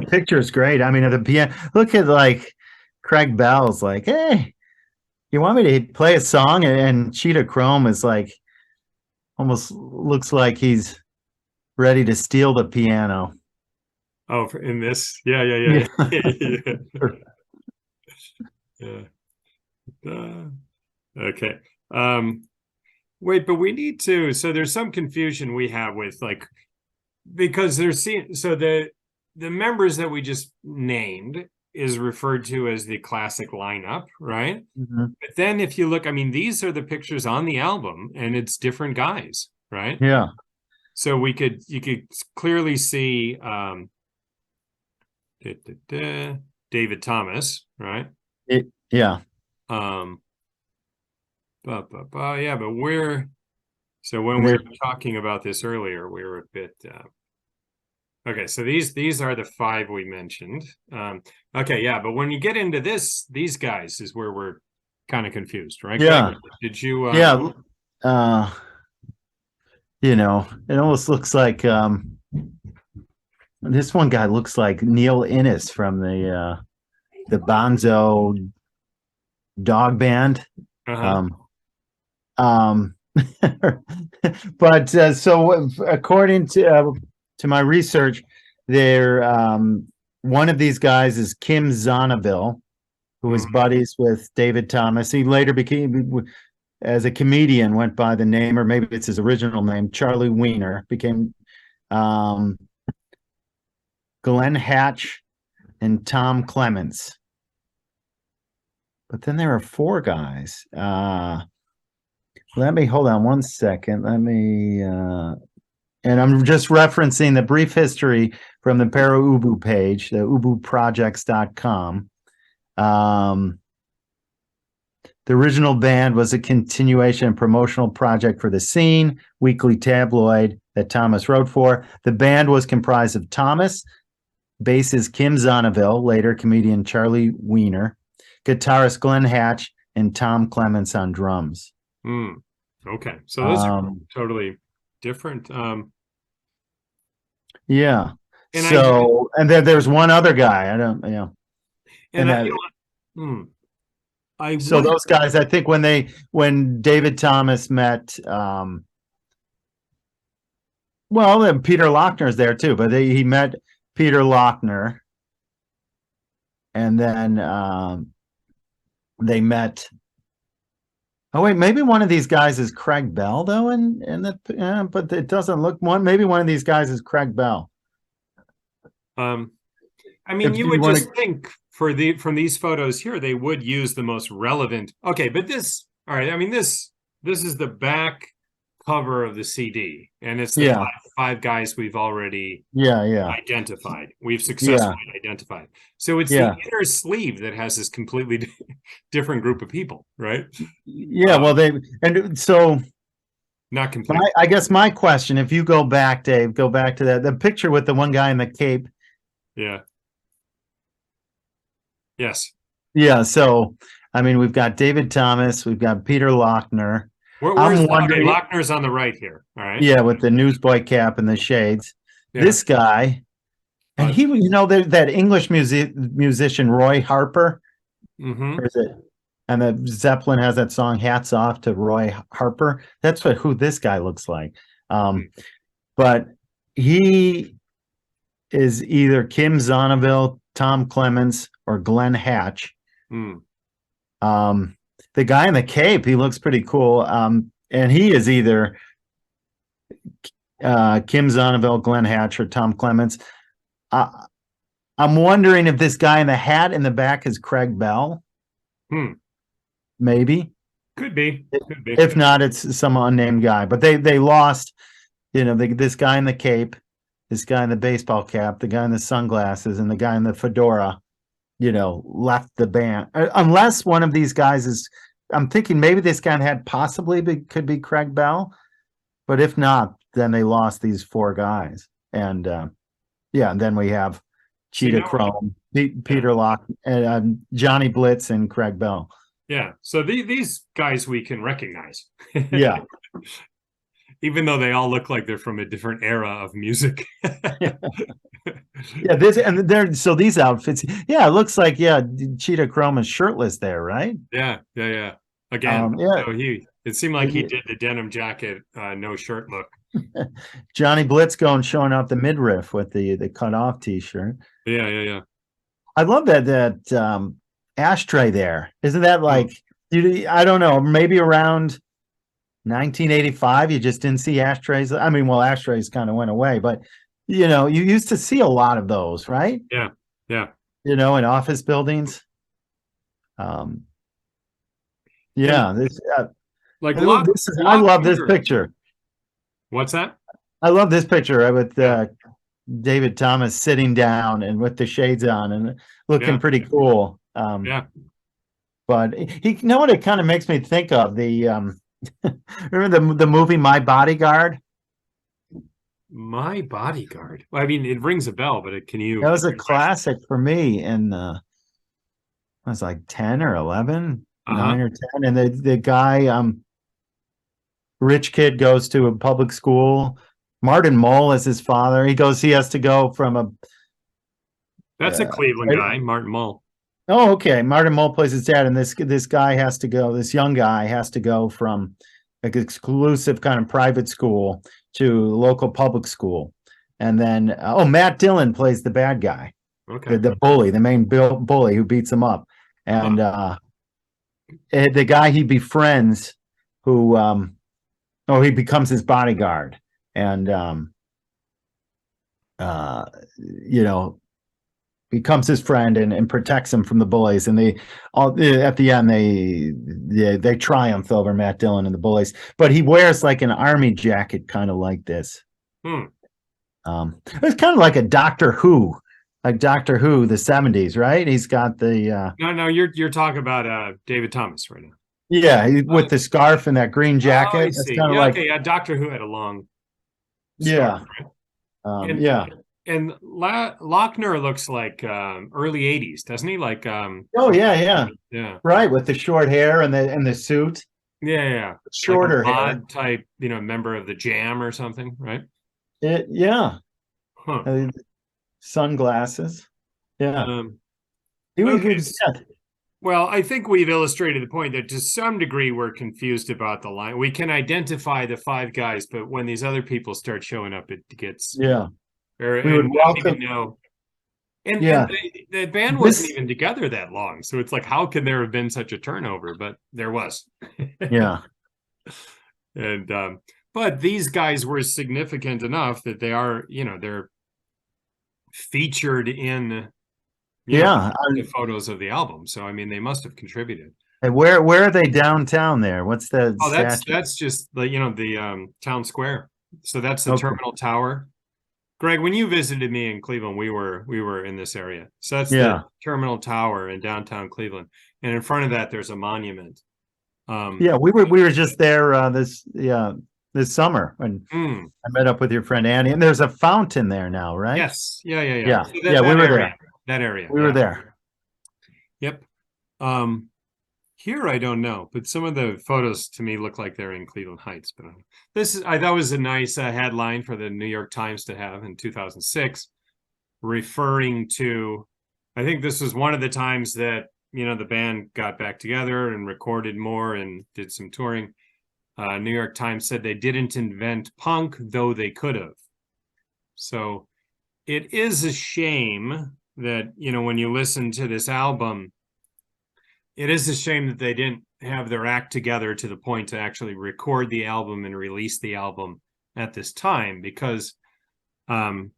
picture is great. I mean, at the piano, look at like Craig Bell's like, hey, you want me to play a song? And Cheetah Chrome is like, almost looks like he's ready to steal the piano. Oh, in this? Yeah. Okay. Wait, but we need to. So there's some confusion we have with because so the members that we just named is referred to as the classic lineup, right? But then if you look, I mean, these are the pictures on the album, and it's different guys, right? Yeah. So you could clearly see David Thomas, right? Yeah. Yeah, but when we were talking about this earlier, we were a bit okay. So these are the 5 we mentioned. Okay, yeah, but when you get into these guys is where we're kind of confused, right? Yeah. Greg? Did you? Yeah. It almost looks like this one guy looks like Neil Innes from the Bonzo dog band. But so according to my research, there one of these guys is Kim Zonneville, who was buddies with David Thomas. He later became, as a comedian, went by the name, or maybe it's his original name, Charlie Wiener. Became Glenn Hatch and Tom Clements. But then there are 4 guys. Let me hold on one second. Let me, and I'm just referencing the brief history from the Para Ubu page, the ubuprojects.com. The original band was a continuation and promotional project for The Scene, weekly tabloid that Thomas wrote for. The band was comprised of Thomas, bassist Kim Zonneville, later comedian Charlie Wiener, guitarist Glenn Hatch, and Tom Clements on drums. Okay, so those are totally different. Yeah. And and then there's one other guy. I don't, so those guys, I think when David Thomas met, well, and Peter Lochner's there too, but he met Peter Lochner, and then they met Oh wait, maybe one of these guys is Craig Bell though, but it doesn't look one. Maybe one of these guys is Craig Bell. I mean, If you you would want just think from these photos here, they would use the most relevant. Okay, but all right. I mean, this is the back cover of the CD, and it's the yeah, five guys we've already yeah, identified. We've yeah, successfully identified. So it's the yeah, inner sleeve that has this completely different group of people, right? yeah. Well, and so Not completely. I guess my question, if you go back, Dave, go back to the picture with the one guy in the cape. Yeah. Yes. Yeah. So, I mean, we've got David Thomas, we've got Peter Lochner. Where's okay, Lochner's on the right here. All right. Yeah, with the newsboy cap and the shades. Yeah. This guy, and he, that English musician Roy Harper, or is it? And the Zeppelin has that song "Hats Off to Roy Harper." That's who this guy looks like. But he is either Kim Zonneville, Tom Clements, or Glenn Hatch. The guy in the cape, he looks pretty cool. And he is either Kim Zonneville, Glenn Hatch, or Tom Clements. I'm wondering if this guy in the hat in the back is Craig Bell. Maybe. Could be. If not, it's some unnamed guy. But they lost, this guy in the cape, this guy in the baseball cap, the guy in the sunglasses, and the guy in the fedora, left the band. Unless one of these guys is, I'm thinking maybe this guy had could be Craig Bell. But if not, then they lost these four guys. And and then we have Cheetah Chrome, Peter Locke, and Johnny Blitz, and Craig Bell. Yeah. So these guys we can recognize. Yeah. Even though they all look like they're from a different era of music. So these outfits, it looks like Cheetah Chrome is shirtless there, right? Yeah. Again, so it seemed like he did the denim jacket, no shirt look. Johnny Blitz showing off the midriff with the cut off t-shirt. Yeah. I love that ashtray there. Isn't that like I don't know, maybe around 1985 you just didn't see ashtrays. I mean, well, ashtrays kind of went away, but you used to see a lot of those, right? Yeah. In office buildings. This I love this picture. What's that? I love this picture with David Thomas sitting down and with the shades on and looking pretty cool. But what it kind of makes me think of? The remember the movie My Bodyguard? My Bodyguard. Well, I mean, it rings a bell, but that was a classic for me in I was like 10 or 11, 9 or 10. And the guy, rich kid, goes to a public school. Martin Mull is his father. He has to go from that's a Cleveland guy, Martin Mull. Oh, okay. Martin Mull plays his dad, and this guy has to go. This young guy has to go from like exclusive kind of private school to local public school, and then Matt Dillon plays the bad guy, the bully, the main bully who beats him up, and the guy he befriends, who he becomes his bodyguard, and becomes his friend and protects him from the bullies. And at the end they triumph over Matt Dillon and the bullies. But he wears like an army jacket, kind of like this. It's kind of like a Doctor Who, the 70s, right? He's got the no, you're talking about David Thomas right now. Yeah, with the scarf and that green jacket. It's kind of Doctor Who had a long scarf, right? And Lochner looks like early 80s, doesn't he? Like yeah. Right, with the short hair and the suit. Yeah. Shorter like hair type, member of the Jam or something, right? Sunglasses. Yeah. Well, I think we've illustrated the point that to some degree we're confused about the line. We can identify the five guys, but when these other people start showing up, it gets we would welcome. And the band wasn't This, even together that long, so it's like, how could there have been such a turnover? But there was. yeah, And but these guys were significant enough that they are, they're featured in, yeah. the photos of the album. So I mean, they must have contributed. And where are they downtown there? What's the Oh, statue? that's just the the town square. So that's the Okay. Terminal Tower. Greg, when you visited me in Cleveland, we were in this area. So that's Yeah. the Terminal Tower in downtown Cleveland, and in front of that, there's a monument. Yeah, we were just there this summer when I met up with your friend Annie, and there's a fountain there now, right? Yes, yeah. Yeah, So yeah, we were there. That area, We were there. Yep. Here I don't know, but some of the photos to me look like they're in Cleveland Heights. But I thought was a nice headline for the New York Times to have in 2006, referring to. I think this was one of the times that the band got back together and recorded more and did some touring. New York Times said they didn't invent punk, though they could have. So it is a shame that when you listen to this album, it is a shame that they didn't have their act together to the point to actually record the album and release the album at this time, because I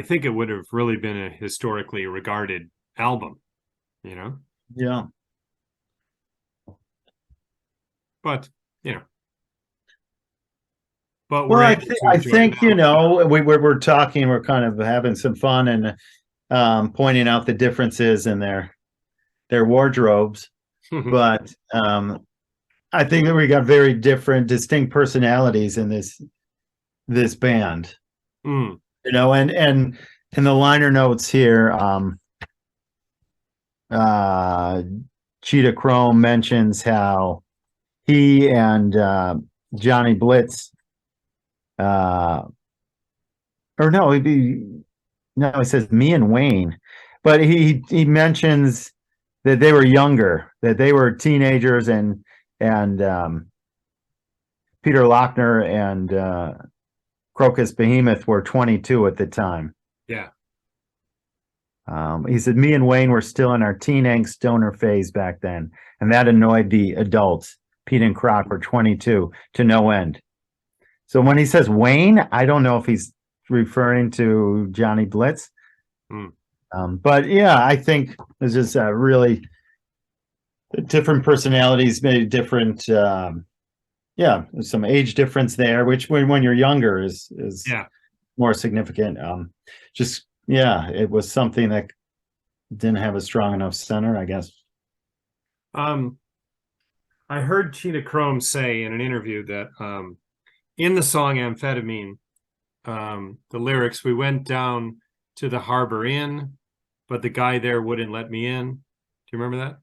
think it would have really been a historically regarded album, Yeah. but but Well, we're I, able th- to I enjoy think, it now. we're talking, we're kind of having some fun and pointing out the differences in their wardrobes. But I think that we got very different, distinct personalities in this band. Mm. And in the liner notes here, Cheetah Chrome mentions how he and Johnny Blitz, or no, he says me and Wayne, but he mentions that they were younger, that they were teenagers, and Peter Lochner and Crocus Behemoth were 22 at the time. Yeah. He said, me and Wayne were still in our teen angst stoner phase back then, and that annoyed the adults. Pete and Croc were 22 to no end. So when he says Wayne, I don't know if he's referring to Johnny Blitz. But yeah, I think there's just really different personalities, maybe different, some age difference there, which when you're younger is more significant. It was something that didn't have a strong enough center, I guess. I heard Cheetah Chrome say in an interview that in the song Amphetamine, the lyrics, we went down to the Harbor Inn, but the guy there wouldn't let me in. Do you remember that?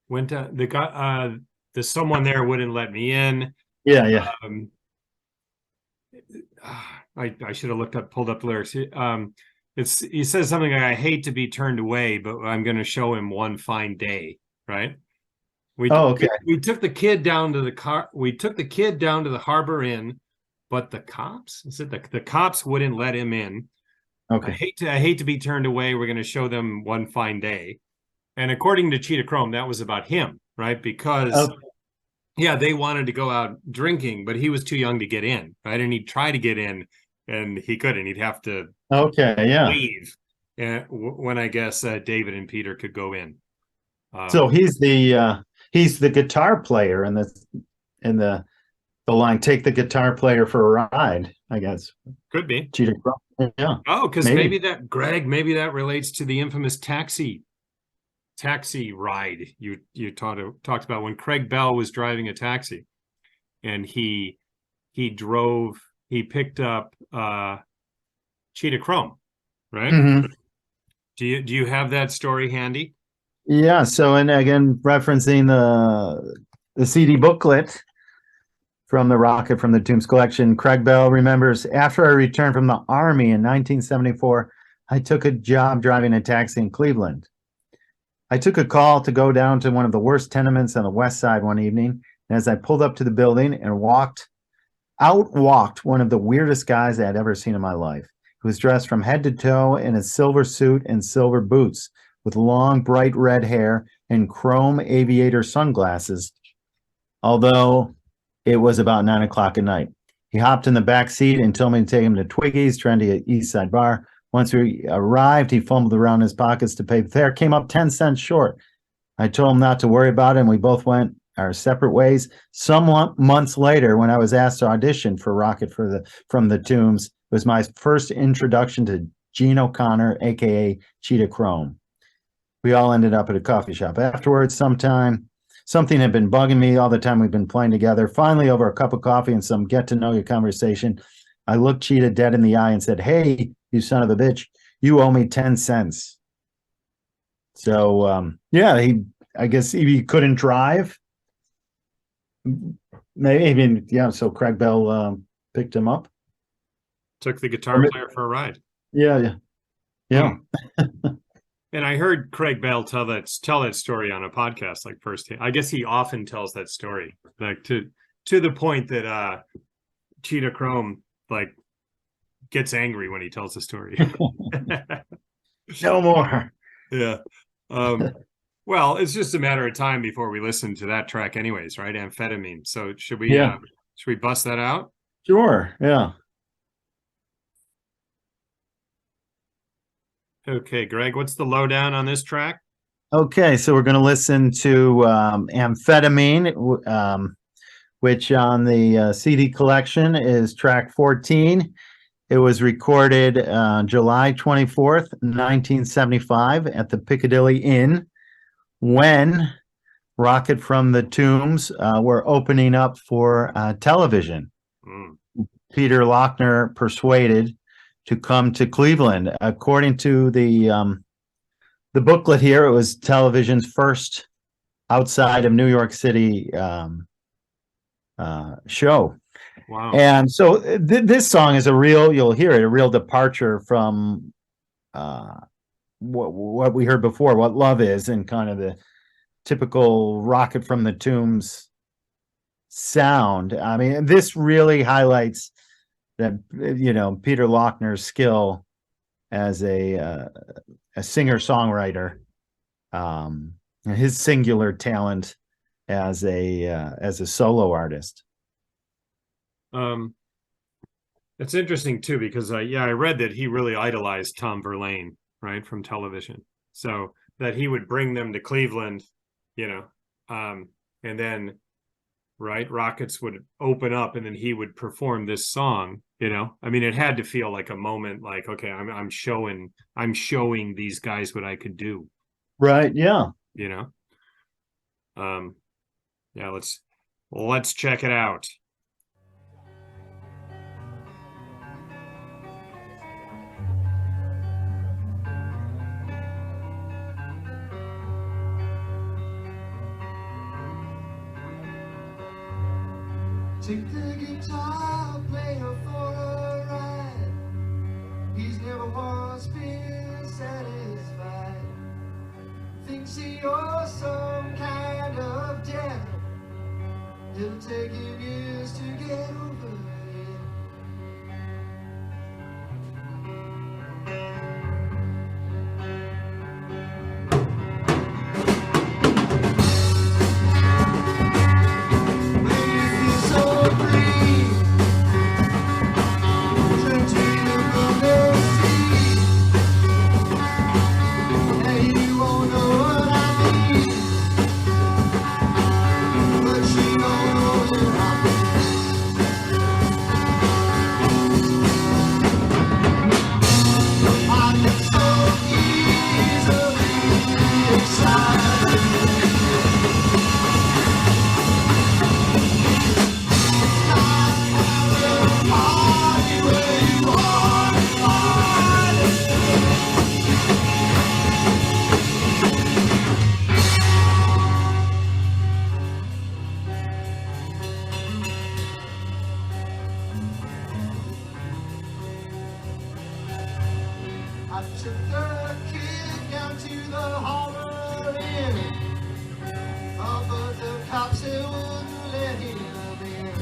Went down, the guy, the someone there wouldn't let me in. Yeah. I should have pulled up the lyrics. He says something like, I hate to be turned away, but I'm going to show him one fine day, right? Okay. We took the kid down to the car. We took the kid down to the Harbor Inn, but the cops, the cops wouldn't let him in. Okay. I hate to be turned away. We're going to show them one fine day. And according to Cheetah Chrome, that was about him, right? Because they wanted to go out drinking, but he was too young to get in, right? And he'd try to get in and he couldn't. He'd have to leave when I guess David and Peter could go in. So he's the guitar player in the line, take the guitar player for a ride, I guess. Could be. Cheetah Chrome. Yeah. Oh, because maybe that relates to the infamous taxi ride you talked about when Craig Bell was driving a taxi, and he picked up Cheetah Chrome, right? Mm-hmm. Do you have that story handy? Yeah. So, and again, referencing the CD booklet from the Rocket from the Tombs collection, Craig Bell remembers, after I returned from the Army in 1974, I took a job driving a taxi in Cleveland. I took a call to go down to one of the worst tenements on the west side one evening, and as I pulled up to the building and outwalked one of the weirdest guys I had ever seen in my life. He was dressed from head to toe in a silver suit and silver boots, with long, bright red hair and chrome aviator sunglasses, although it was about 9 o'clock at night. He hopped in the back seat and told me to take him to Twiggy's, trendy at East Side Bar. Once we arrived, he fumbled around his pockets to pay the fare, came up 10 cents short. I told him not to worry about it, and we both went our separate ways. Some months later, when I was asked to audition for Rocket from the Tombs, it was my first introduction to Gene O'Connor, aka Cheetah Chrome. We all ended up at a coffee shop afterwards sometime. Something had been bugging me all the time we've been playing together. Finally, over a cup of coffee and some get-to-know-you conversation, I looked Cheetah dead in the eye and said, "Hey, you son of a bitch, you owe me 10 cents." So, I guess he couldn't drive. Maybe, so Craig Bell picked him up. Took the guitar player for a ride. Yeah. And I heard Craig Bell tell that story on a podcast, like firsthand. I guess he often tells that story, like to the point that Cheetah Chrome like gets angry when he tells the story. No more. Yeah. Well, it's just a matter of time before we listen to that track, anyways, right? Amphetamine. So should we bust that out? Sure. Yeah. Okay, Greg, what's the lowdown on this track? Okay, so we're going to listen to Amphetamine, which on the CD collection is track 14. It was recorded July 24th, 1975 at the Piccadilly Inn when Rocket from the Tombs were opening up for television. Peter Lochner persuaded to come to Cleveland. According to the booklet here, it was television's first outside of New York City show. Wow. And so this song is you'll hear it, a real departure from what we heard before, what love is, and kind of the typical Rocket from the Tombs sound. I mean, this really highlights that, Peter Lochner's skill as a singer-songwriter, his singular talent as a solo artist. It's interesting too, because I read that he really idolized Tom Verlaine, right, from television. So that he would bring them to Cleveland, and then Rockets would open up and then he would perform this song, I mean, it had to feel like a moment, like, okay, I'm showing these guys what I could do. Right. Yeah. Let's check it out. Take the guitar player for a ride. He's never once been satisfied. Thinks he owes some kind of debt. It'll take him years to get over it. I took the kid down to the Harbor Inn, but the cops they wouldn't let him in.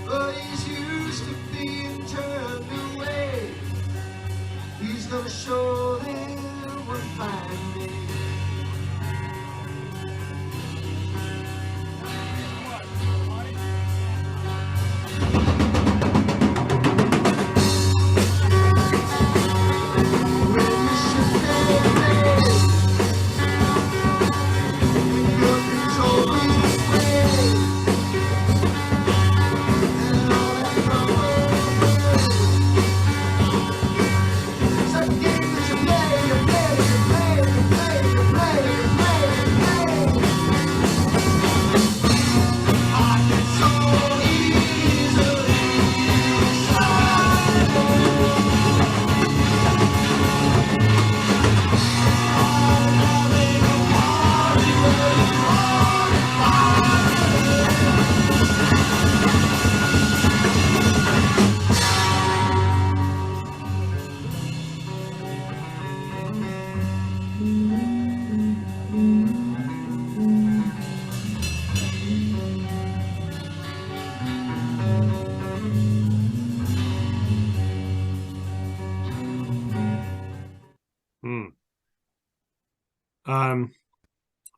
But he's used to being turned away. gonna show them one fine day.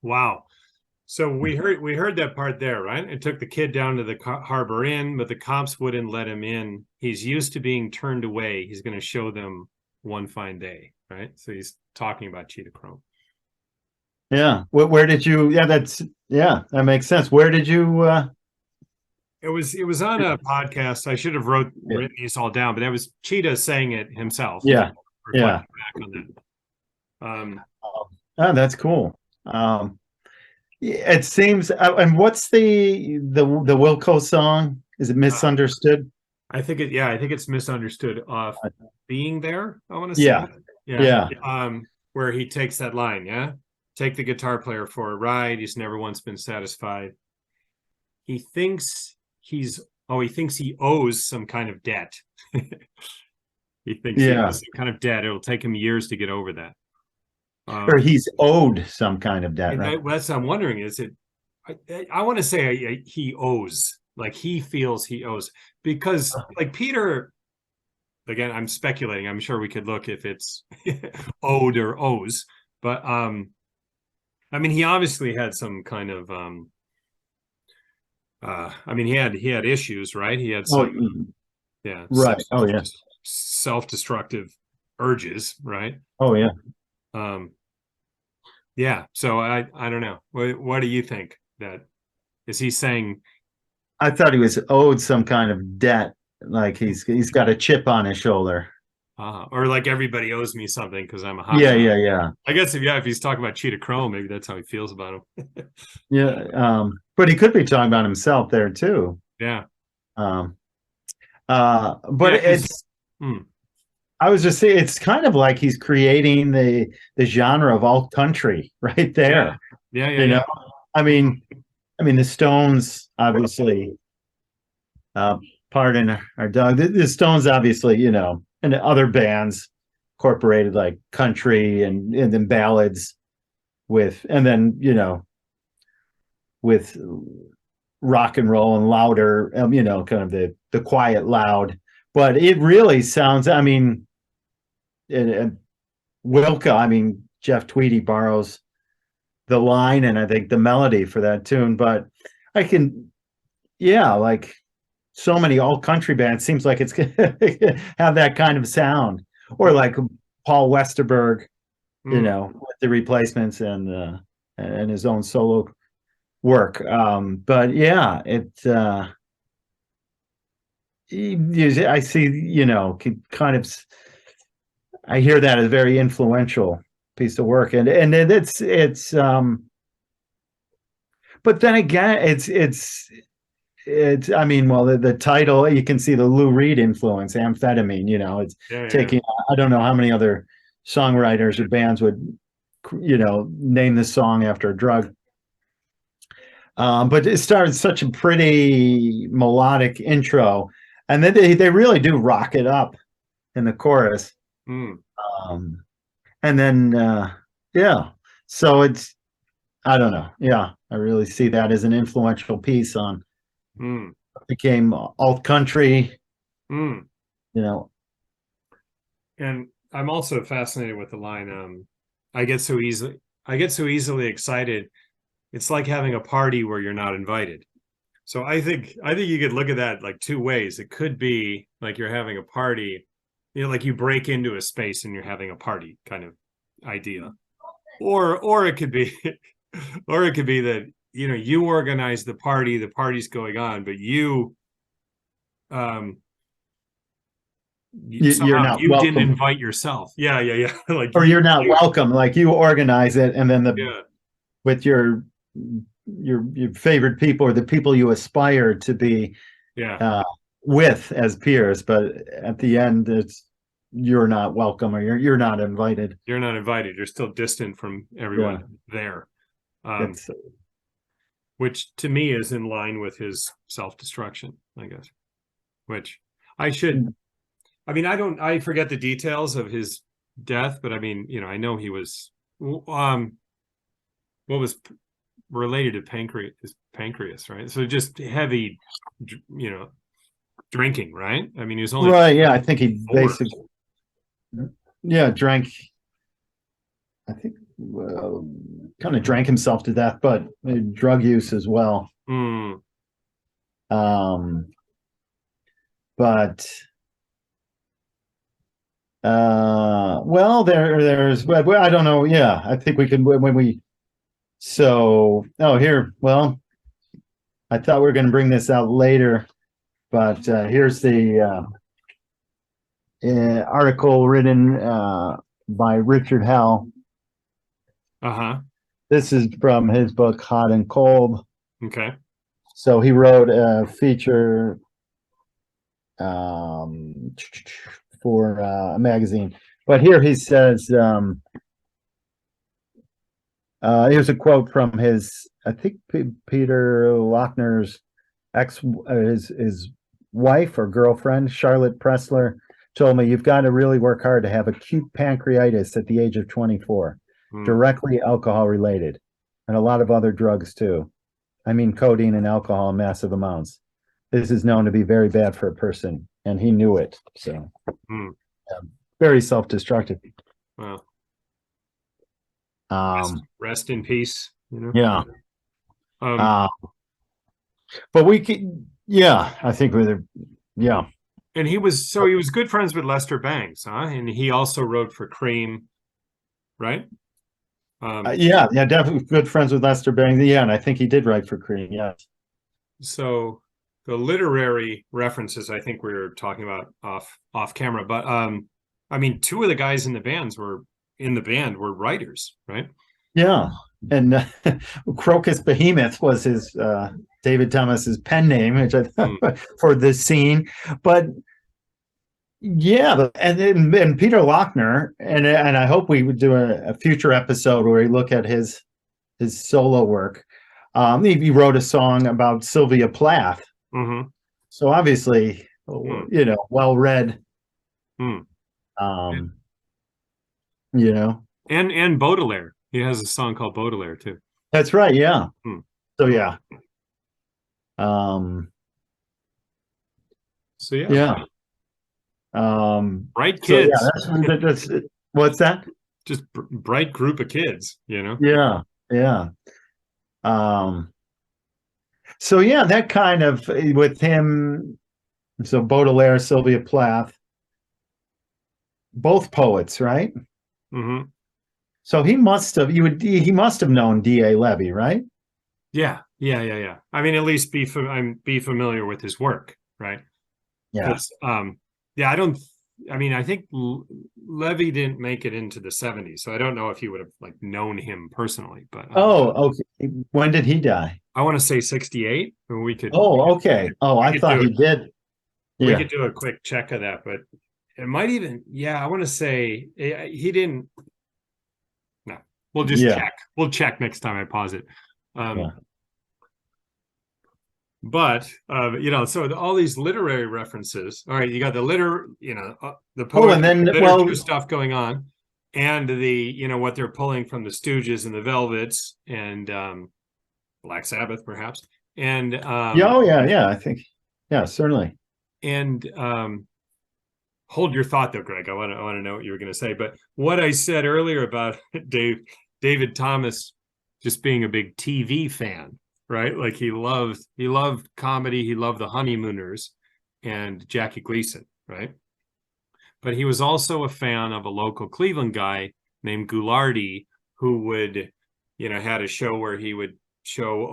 Wow. So we heard that part there, right? It took the kid down to the Harbor Inn, but the cops wouldn't let him in. He's used to being turned away. He's going to show them one fine day, right? So he's talking about Cheetah Chrome. Yeah. Where did you? Yeah, that makes sense. Where did you? It was on a podcast. I should have written these all down, but that was Cheetah saying it himself. Yeah. Yeah. Back on that. Oh, that's cool. It seems. And what's the Wilco song? Is it Misunderstood? I think it's Misunderstood. Being There, I want to say. Yeah. Yeah. Where he takes that line, yeah? Take the guitar player for a ride. He's never once been satisfied. He thinks he owes some kind of debt. He thinks he owes some kind of debt. It'll take him years to get over that. Or he's owed some kind of debt, right? That's I'm wondering. Is it? I want to say he owes, like he feels he owes, because like Peter. Again, I'm speculating. I'm sure we could look if it's owed or owes, but I mean, he obviously had some kind of I mean, he had issues, right? He had some, right. Oh yeah, self-destructive urges, right? Oh yeah. Yeah. So I don't know. What do you think? That is he saying? I thought he was owed some kind of debt, like he's got a chip on his shoulder. Or like everybody owes me something because I'm a hot guy. Yeah. Yeah. I guess if he's talking about Cheetah Chrome, maybe that's how he feels about him. Yeah. But he could be talking about himself there too. Yeah. But it's. I was just saying, it's kind of like he's creating the genre of alt country right there. Yeah. You know, I mean, the Stones obviously. Pardon our dog. The Stones obviously, you know, and other bands incorporated like country and then ballads and then, you know, with rock and roll and louder, you know, kind of the quiet loud. But it really sounds, I mean, Wilco, I mean, Jeff Tweedy borrows the line and I think the melody for that tune, but I can, like so many alt country bands seems like it's gonna have that kind of sound, or like Paul Westerberg, you know, with the Replacements and his own solo work. But yeah, I see, you know, kind of, I hear that as a very influential piece of work, and it's but then again, it's I mean, well, the title, you can see the Lou Reed influence, Amphetamine, you know, it's taking, I don't know how many other songwriters or bands would, you know, name this song after a drug. But it started such a pretty melodic intro, and then they really do rock it up in the chorus. And then so it's, I don't know. Yeah, I really see that as an influential piece on became alt country. You know. And I'm also fascinated with the line, I get so easily excited. It's like having a party where you're not invited. So I think you could look at that like two ways. It could be like you're having a party, like you break into a space and you're having a party kind of idea. Or it could be or it could be that, you organize the party's going on, but um You're somehow not you didn't welcome, invite yourself. Yeah. Like or you're not you welcome. Like you organize it, and then yeah. with your favorite people or the people you aspire to be Yeah. with as peers, but at the end, you're not welcome, or you're not invited. You're not invited. You're still distant from everyone there. It's Which to me is in line with his self-destruction, I guess. Which I should, I forget the details of his death, but I mean, I know he was, what was related to pancreas, right? So just heavy, drinking, right? I mean, he was only right. Yeah, I think he 4. basically, drank. I think kind of drank himself to death, but drug use as well. Mm. But well, there's, well, I don't know. Yeah, I think we can when we. So, here. Well, I thought we were going to bring this out later, but here's the article written by Richard Hell. Uh-huh. This is from his book Hot and Cold. Okay. So he wrote a feature for a magazine. But here he says, here's a quote from his, I think Peter Lochner's his wife or girlfriend, Charlotte Pressler, told me, "You've got to really work hard to have acute pancreatitis at the age of 24, directly alcohol related, and a lot of other drugs too. I mean, codeine and alcohol in massive amounts. This is known to be very bad for a person," and he knew it. So, very self-destructive. Well, rest in peace. Yeah. But we can, I think yeah. And he was good friends with Lester Bangs, huh? And he also wrote for Cream, right? Yeah, definitely good friends with Lester Bangs. Yeah, and I think he did write for Cream. Yeah. So the literary references, I think we were talking about off camera, but I mean, 2 of the guys in the band were writers, right? Yeah, and Crocus Behemoth was his David Thomas's pen name, which I thought for this scene. But yeah, and Peter Lochner, and I hope we would do a future episode where we look at his solo work. He wrote a song about Sylvia Plath. Mm-hmm. So obviously, well read. And Baudelaire. He has a song called Baudelaire too. That's right. Yeah. So yeah. So yeah. Bright kids. So yeah, that's what's that? Just bright group of kids, Yeah. Yeah. So yeah, that kind of with him. So Baudelaire, Sylvia Plath, both poets, right? Mm-hmm. So he must have known D.A. Levy, right? Yeah. I mean, at least be familiar with his work, right? Yeah. I think Levy didn't make it into the 70s, so I don't know if he would have known him personally. But okay. When did he die? I want to say 68. Or we could. Oh, okay. I thought he did. We could do a quick check of that, but it might even. Yeah, I want to say he didn't. No, we'll just check. We'll check next time I pause it. But so all these literary references. All right, you got the the poetry, and then literature stuff going on, and the what they're pulling from the Stooges and the Velvets and Black Sabbath, perhaps, and I think, certainly, and hold your thought though, Greg. I want to know what you were going to say. But what I said earlier about David Thomas just being a big TV fan, right? Like he loved comedy. He loved The Honeymooners and Jackie Gleason, right? But he was also a fan of a local Cleveland guy named Ghoulardi, who would, had a show where he would show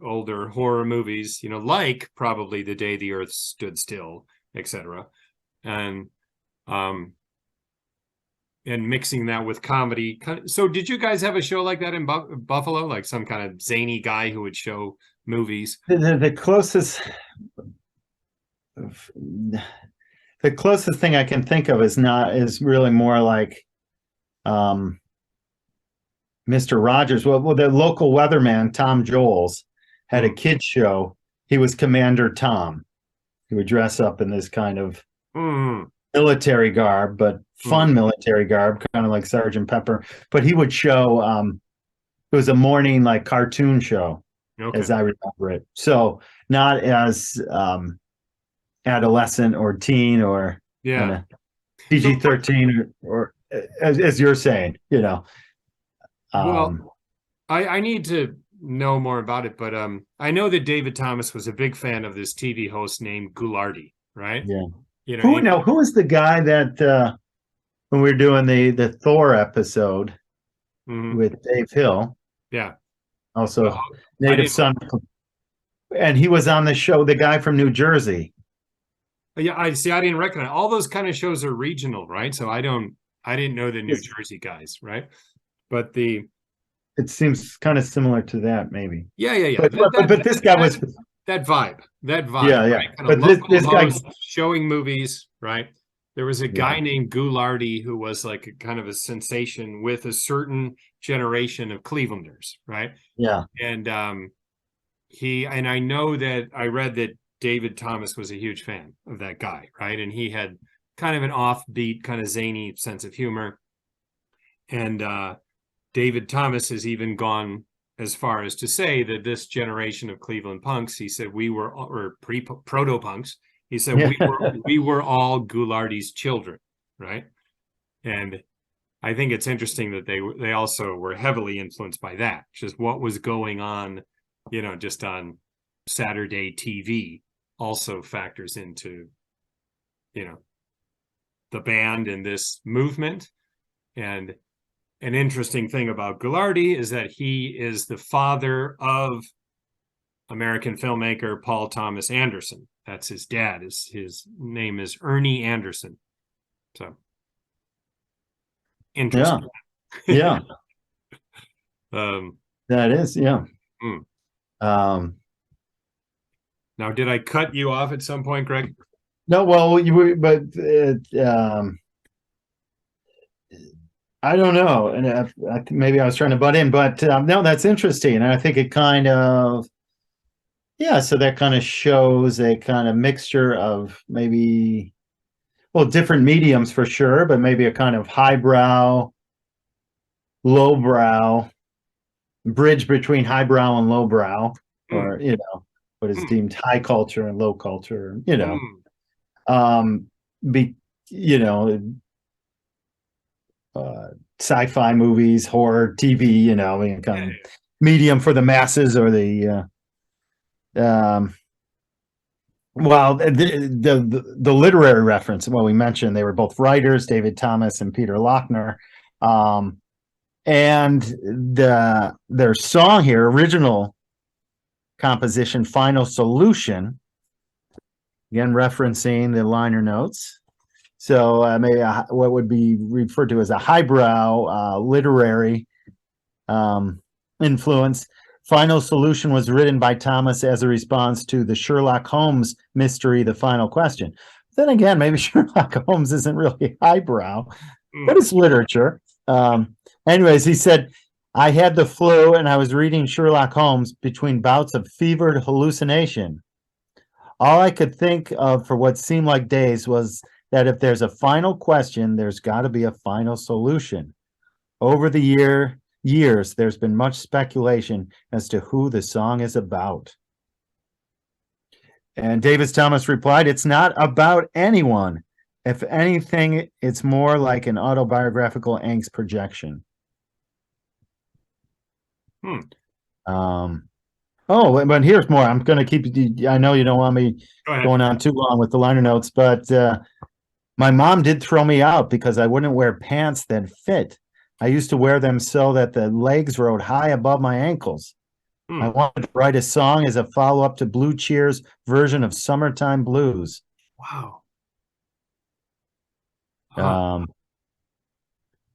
older horror movies, like probably The Day the Earth Stood Still, etc. And mixing that with comedy. So did you guys have a show like that in Buffalo, like some kind of zany guy who would show movies? The closest thing I can think of is really more like Mr. Rogers. Well, the local weatherman, Tom Joles, had a kids show. He was Commander Tom. He would dress up in this kind of military garb, but fun military garb, kind of like Sergeant Pepper. But he would show, it was a morning like cartoon show, as I remember it. So not as adolescent or teen or PG-13 or as you're saying, Well, I need to know more about it, but I know that David Thomas was a big fan of this TV host named Ghoulardi, right? Yeah. Who was the guy that when we were doing the Thor episode with Dave Hill? Yeah. Also native son. And he was on the show, the guy from New Jersey. Yeah, I didn't recognize all those kind of shows are regional, right? So I didn't know the New Jersey guys, right? But it seems kind of similar to that, maybe. Yeah. But this guy was that vibe. Yeah. Right? But this guy showing movies, right? There was a guy named Ghoulardi who was like a kind of a sensation with a certain generation of Clevelanders, right? Yeah. And I know that I read that David Thomas was a huge fan of that guy, right? And he had kind of an offbeat, kind of zany sense of humor. And David Thomas has even gone as far as to say that this generation of Cleveland punks, he said or proto-punks, he said we were all Ghoulardi's children, right? And I think it's interesting that they also were heavily influenced by that, just what was going on, just on Saturday TV also factors into, the band and this movement. And an interesting thing about Ghoulardi is that he is the father of American filmmaker Paul Thomas Anderson. That's his dad. His name is Ernie Anderson. So interesting. Yeah. That is, yeah. Now, did I cut you off at some point, Greg? No, well, I don't know, and maybe I was trying to butt in, but no, that's interesting, and I think it kind of, so that kind of shows a kind of mixture of maybe, different mediums for sure, but maybe a kind of highbrow, lowbrow, bridge between highbrow and lowbrow, or what is deemed high culture and low culture, sci-fi movies, horror, TV, kind of medium for the masses, or the literary reference. Well, we mentioned they were both writers, David Thomas and Peter Lochner, and their song here, original composition, Final Solution, again referencing the liner notes. So maybe what would be referred to as a highbrow literary influence. Final Solution was written by Thomas as a response to the Sherlock Holmes mystery, The Final Question. Then again, maybe Sherlock Holmes isn't really highbrow, but it's literature. Anyways, he said, I had the flu and I was reading Sherlock Holmes between bouts of fevered hallucination. All I could think of for what seemed like days was that if there's a final question, there's got to be a final solution. Over the years, there's been much speculation as to who the song is about. And David Thomas replied, it's not about anyone. If anything, it's more like an autobiographical angst projection. Oh, but here's more. I'm going to keep. I know you don't want me going on too long with the liner notes, but my mom did throw me out because I wouldn't wear pants that fit. I used to wear them so that the legs rode high above my ankles. I wanted to write a song as a follow-up to Blue Cheer's version of Summertime Blues. Wow.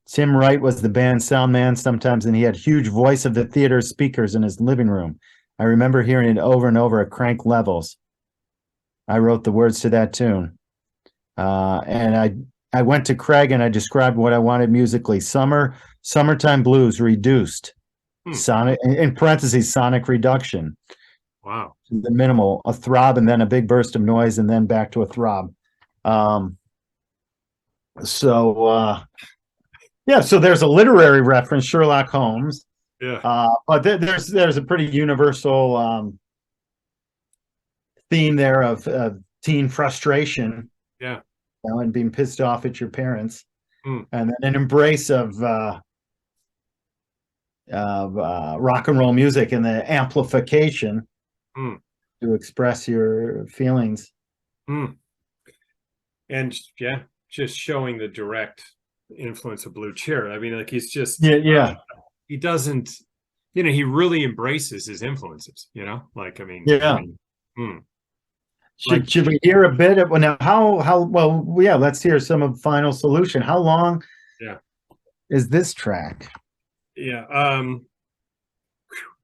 Tim Wright was the band's sound man sometimes, and he had huge voice of the theater speakers in his living room. I remember hearing it over and over at crank levels. I wrote the words to that tune. And I went to Craig and I described what I wanted musically. Summertime Blues reduced. Sonic, in parentheses, sonic reduction. Wow. The minimal, a throb and then a big burst of noise and then back to a throb. Yeah, so there's a literary reference, Sherlock Holmes. Yeah. But there's a pretty universal theme there of teen frustration. Yeah. You know, and being pissed off at your parents. And then an embrace of rock and roll music and the amplification to express your feelings. And yeah, just showing the direct influence of Blue Cheer. I mean, like he's just he doesn't, you know, he really embraces his influences, you know, like I mean, should we hear a bit of now how well let's hear some of Final Solution. How long is this track?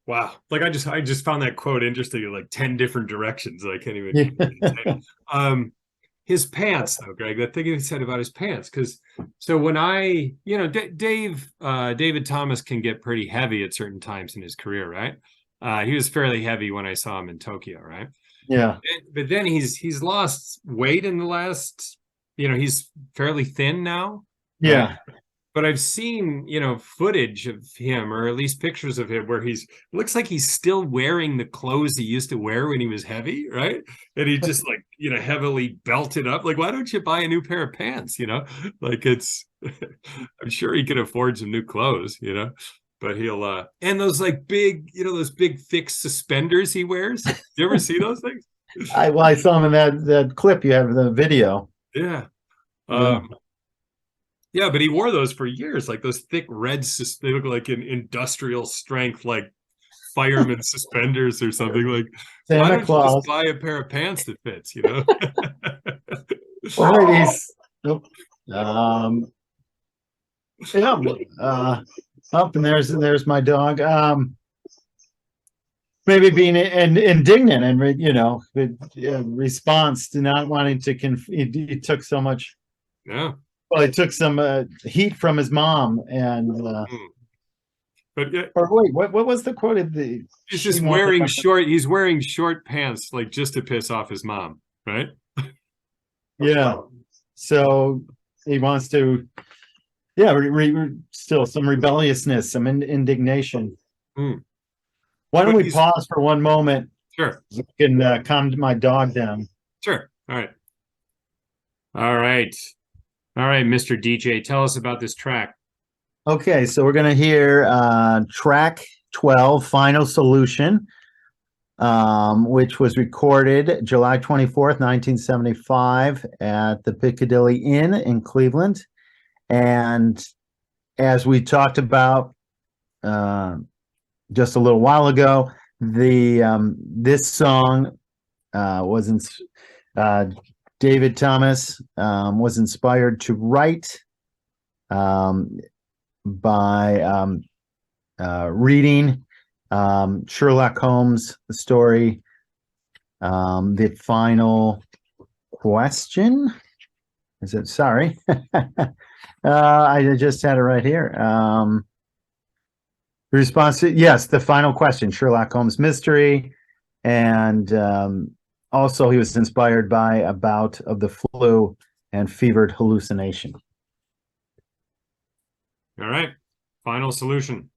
Wow, like I just found that quote interesting, like 10 different directions. I can't even his pants though, Greg, that thing he said about his pants, because so when I, you know, David Thomas can get pretty heavy at certain times in his career, right? He was fairly heavy when I saw him in Tokyo, right? Yeah. But then he's lost weight in the last, you know, he's fairly thin now. Yeah. Right? But I've seen, you know, footage of him, or at least pictures of him, where looks like he's still wearing the clothes he used to wear when he was heavy, right? And he just like, you know, heavily belted up. Like, why don't you buy a new pair of pants? You know, like I'm sure he can afford some new clothes, you know, but he'll, and those like big, you know, those big thick suspenders he wears. You ever see those things? I saw him in that clip you have in the video. Yeah. Yeah, but he wore those for years, like those thick red, they look like an industrial strength, like fireman suspenders or something. Like, Santa why don't Claus. you just buy a pair of pants that fits, you know? Up and there's my dog. Maybe being indignant and, you know, response to not wanting to, he took so much. Yeah. Well, he took some heat from his mom, and but or wait, what was the quote of the? He's just wearing short. He's wearing short pants, like just to piss off his mom, right? Yeah. So he wants to, still some rebelliousness, some indignation. Why don't we pause for one moment? Sure. So we can calm my dog down. Sure. All right. All right. All right, Mr. DJ, tell us about this track. Okay, so we're going to hear track 12, Final Solution, which was recorded July 24th, 1975 at the Piccadilly Inn in Cleveland. And as we talked about just a little while ago, this song was David Thomas was inspired to write by reading Sherlock Holmes' story, The Final Question. Is it? Sorry. I just had it right here. The response to, yes, The Final Question, Sherlock Holmes mystery. And also, he was inspired by a bout of the flu and fevered hallucination. All right. Final Solution.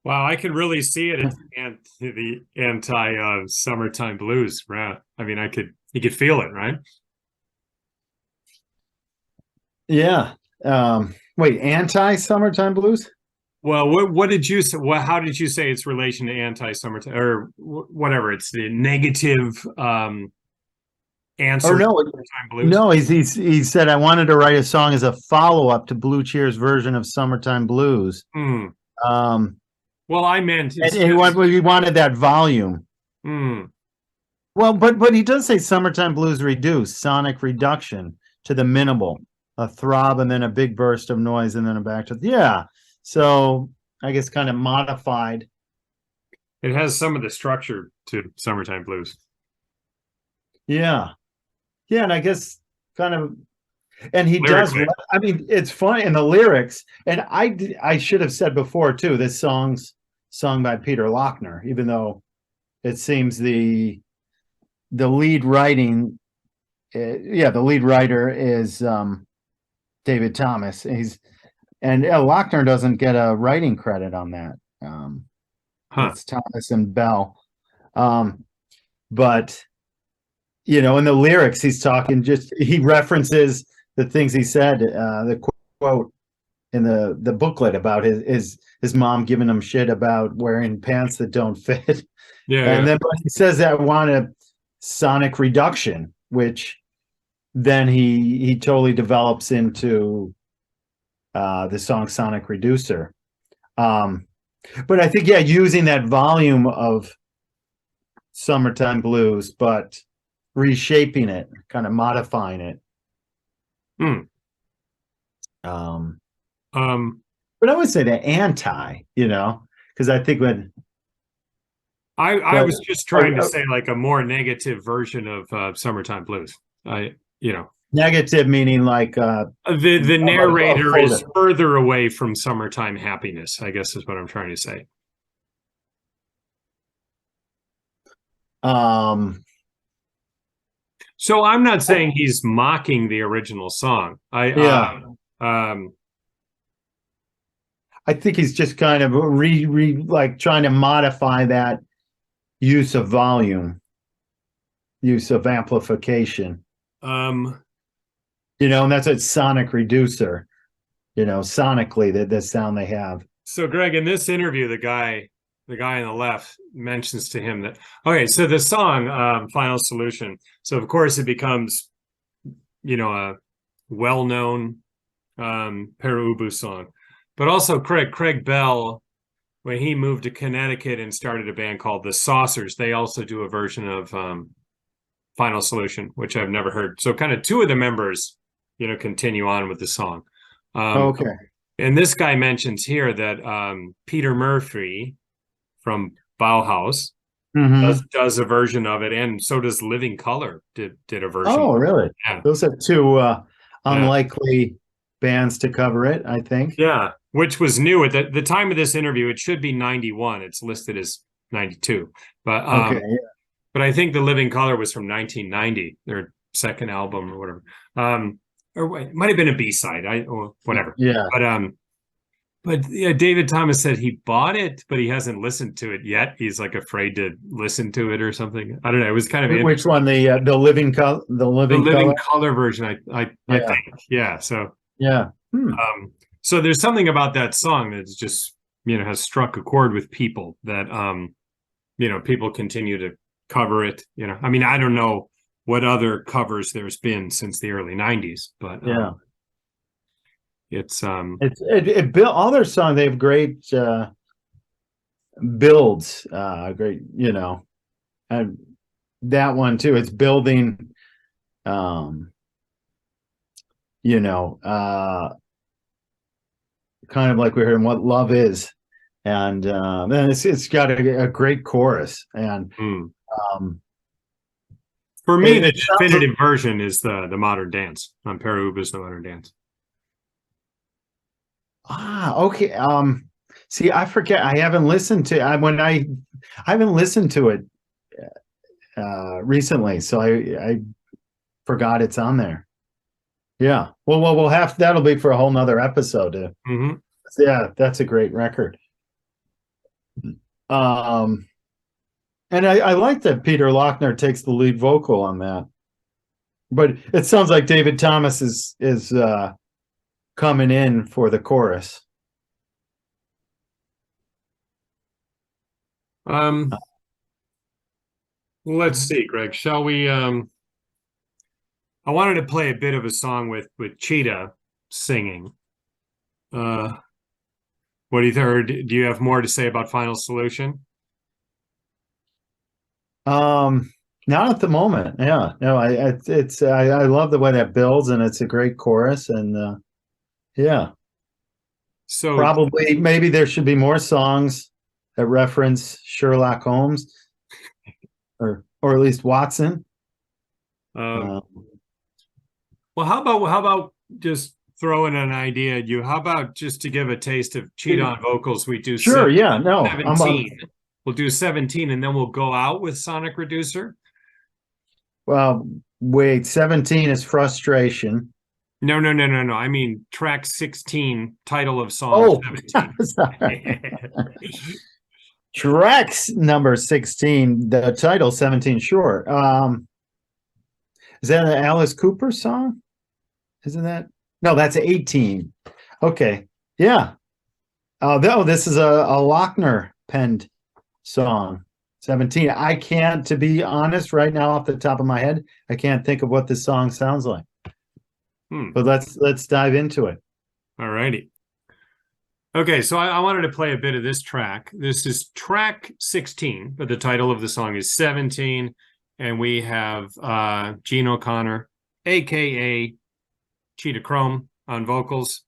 Wow, I could really see it at the anti summertime blues. Right? I mean, you could feel it, right? Yeah. Wait, anti-summertime blues? Well, what did you say? How did you say its relation to anti-summertime or whatever? It's the negative answer Or to no, summertime blues. no, he said I wanted to write a song as a follow-up to Blue Cheer's version of Summertime Blues. Hmm. Um, Well, I meant and he wanted that volume. Hmm. Well, but he does say Summertime Blues reduced, sonic reduction to the minimal, a throb and then a big burst of noise and then a back to yeah. So I guess kind of modified. It has some of the structure to summertime blues. Yeah. Yeah, and I guess kind of, and he Lyrically. does. I mean, it's fun in the lyrics, and I should have said before too. This song's sung by Peter Lochner, even though it seems the lead writing, the lead writer is David Thomas. And Lochner doesn't get a writing credit on that. Huh. It's Thomas and Bell, but. You know, in the lyrics, he's talking he references the things he said, the quote in the booklet about his mom giving him shit about wearing pants that don't fit. Yeah. And then he says that I want a sonic reduction, which then he totally develops into the song Sonic Reducer. But I think, yeah, using that volume of Summertime Blues, but reshaping it, kind of modifying it. But I would say the anti, because I think when I was just trying to say like a more negative version of summertime blues. Negative meaning like the narrator is further away from summertime happiness, I guess is what I'm trying to say. So I'm not saying he's mocking the original song. I think he's just kind of like trying to modify that use of volume, use of amplification. And that's a sonic reducer, sonically the sound they have. So Greg, in this interview, the guy on the left mentions to him that, okay, so the song Final Solution, so of course it becomes a well-known Peru song, but also Craig Bell, when he moved to Connecticut and started a band called the Saucers, they also do a version of Final Solution, which I've never heard. So kind of two of the members continue on with the song. Okay. And this guy mentions here that Peter Murphy from Bauhaus does a version of it, and so does Living Colour did a version. Oh, really? Yeah. Those are two unlikely bands to cover it, I think. Yeah, which was new at the time of this interview. It should be 91. It's listed as 92, but okay. Yeah. But I think the Living Colour was from 1990, their second album or whatever. Or it might have been a B-side, or whatever. Yeah. But yeah, David Thomas said he bought it, but he hasn't listened to it yet. He's like afraid to listen to it or something. I don't know. It was kind of which one? The Living Colour version. I think. Yeah. So yeah. So there's something about that song that's just has struck a chord with people that people continue to cover it. I mean, I don't know what other covers there's been since the early 90s, but yeah. It's built all their songs. They have great builds, great, and that one too. It's building, kind of like we heard in What Love Is, and then it's got a great chorus. And for me, the definitive version is the Modern Dance on Peru Ubu's The Modern Dance. Okay. See, I forget. I haven't listened to I haven't listened to it recently, so I forgot it's on there. Yeah. Well, we'll have that'll be for a whole nother episode. Yeah, that's a great record. Um, and I like that Peter Lochner takes the lead vocal on that. But it sounds like David Thomas is coming in for the chorus. Let's see, Greg. Shall we? I wanted to play a bit of a song with Cheetah singing. What do you think? Or do you have more to say about Final Solution? Not at the moment. Yeah, no, I love the way that builds, and it's a great chorus, and yeah, So probably maybe there should be more songs that reference Sherlock Holmes, or at least Watson. well, how about just throwing an idea at you? How about just to give a taste of Cheetah on vocals, we do Sure, yeah, no, 17. We'll do 17 and then we'll go out with Sonic Reducer. Well, wait, 17 is Frustration. No. I mean track 16, title of song 17. Tracks number 16, the title 17, sure. Is that an Alice Cooper song? Isn't that? No, that's 18. Okay. Yeah. This is a Lochner penned song. 17. I can't, to be honest, right now off the top of my head, I can't think of what this song sounds like. But let's dive into it. All righty. Okay, so I wanted to play a bit of this track. This is track 16, but the title of the song is 17, and we have Gene O'Connor, aka Cheetah Chrome, on vocals.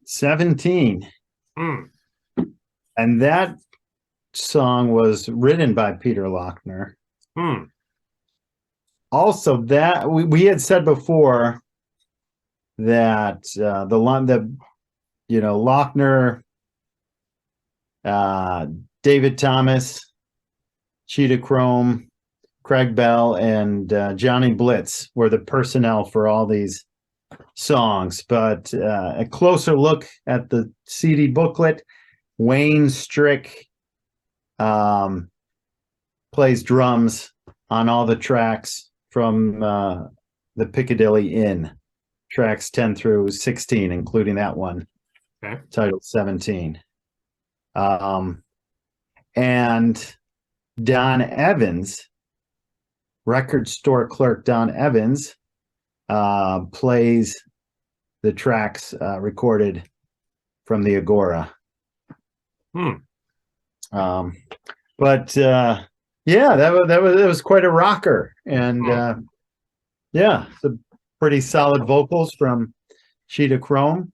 '17. And that song was written by Peter Lochner. Hmm. Also, that we had said before that Lochner, David Thomas, Cheetah Chrome, Craig Bell, and Johnny Blitz were the personnel for all these songs. But a closer look at the CD booklet, Wayne Strick plays drums on all the tracks from the Piccadilly Inn, tracks 10 through 16, including that one, Okay. titled 17. And Don Evans, record store clerk Don Evans, plays the tracks recorded from the Agora. But yeah, that was quite a rocker, and yeah, the pretty solid vocals from Cheetah Chrome.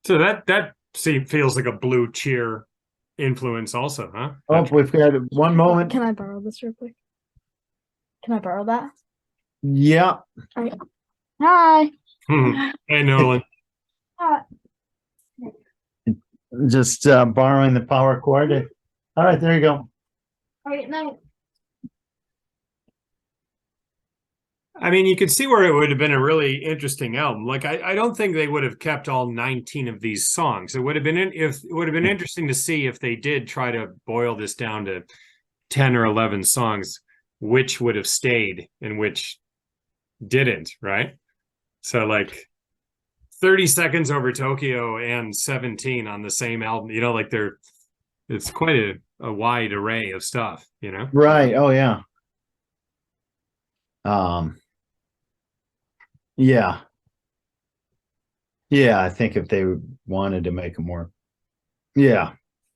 So that feels like a Blue Cheer influence, also, huh? Oh, we've got one moment. Can I borrow this real quick? Can I borrow that? Yeah. All right. Hi. Hey, Nolan. Hi. Just borrowing the power cord. All right, there you go. All right, now. I mean, you could see where it would have been a really interesting album. Like, I don't think they would have kept all 19 of these songs. It would have been interesting to see if they did try to boil this down to 10 or 11 songs, which would have stayed and which didn't, right? So, like, 30 Seconds Over Tokyo and 17 on the same album, like it's quite a wide array of stuff, Right. Oh, yeah. Yeah. Yeah, I think if they wanted to make a more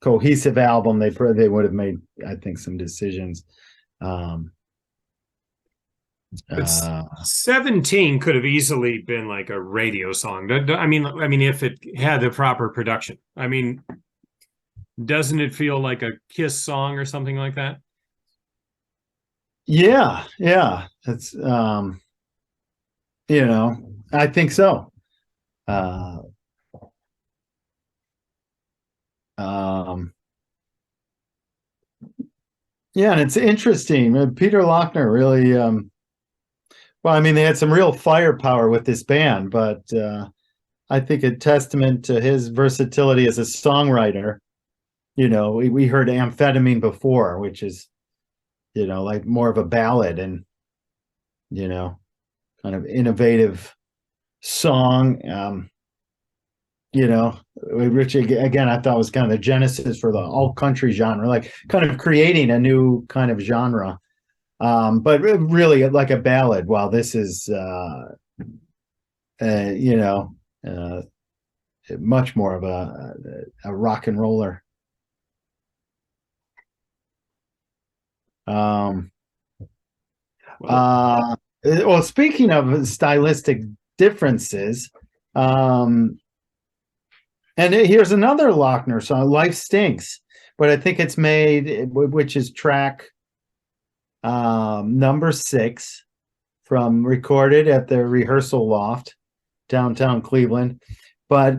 cohesive album, they would have made, I think, some decisions. 17 could have easily been like a radio song. I mean, if it had the proper production. I mean, doesn't it feel like a Kiss song or something like that? Yeah. It's I think so. Yeah, and it's interesting. Peter Lochner really well, I mean, they had some real firepower with this band, but I think a testament to his versatility as a songwriter. We heard Amphetamine before, which is, like more of a ballad and, kind of innovative song. Which again, I thought was kind of the genesis for the alt country genre, like kind of creating a new kind of genre. But really like a ballad, while this is, much more of a rock and roller. Well, speaking of stylistic differences, and here's another Lochner song, "Life Stinks," but I think it's made, which is track number 6, recorded at the rehearsal loft, downtown Cleveland. But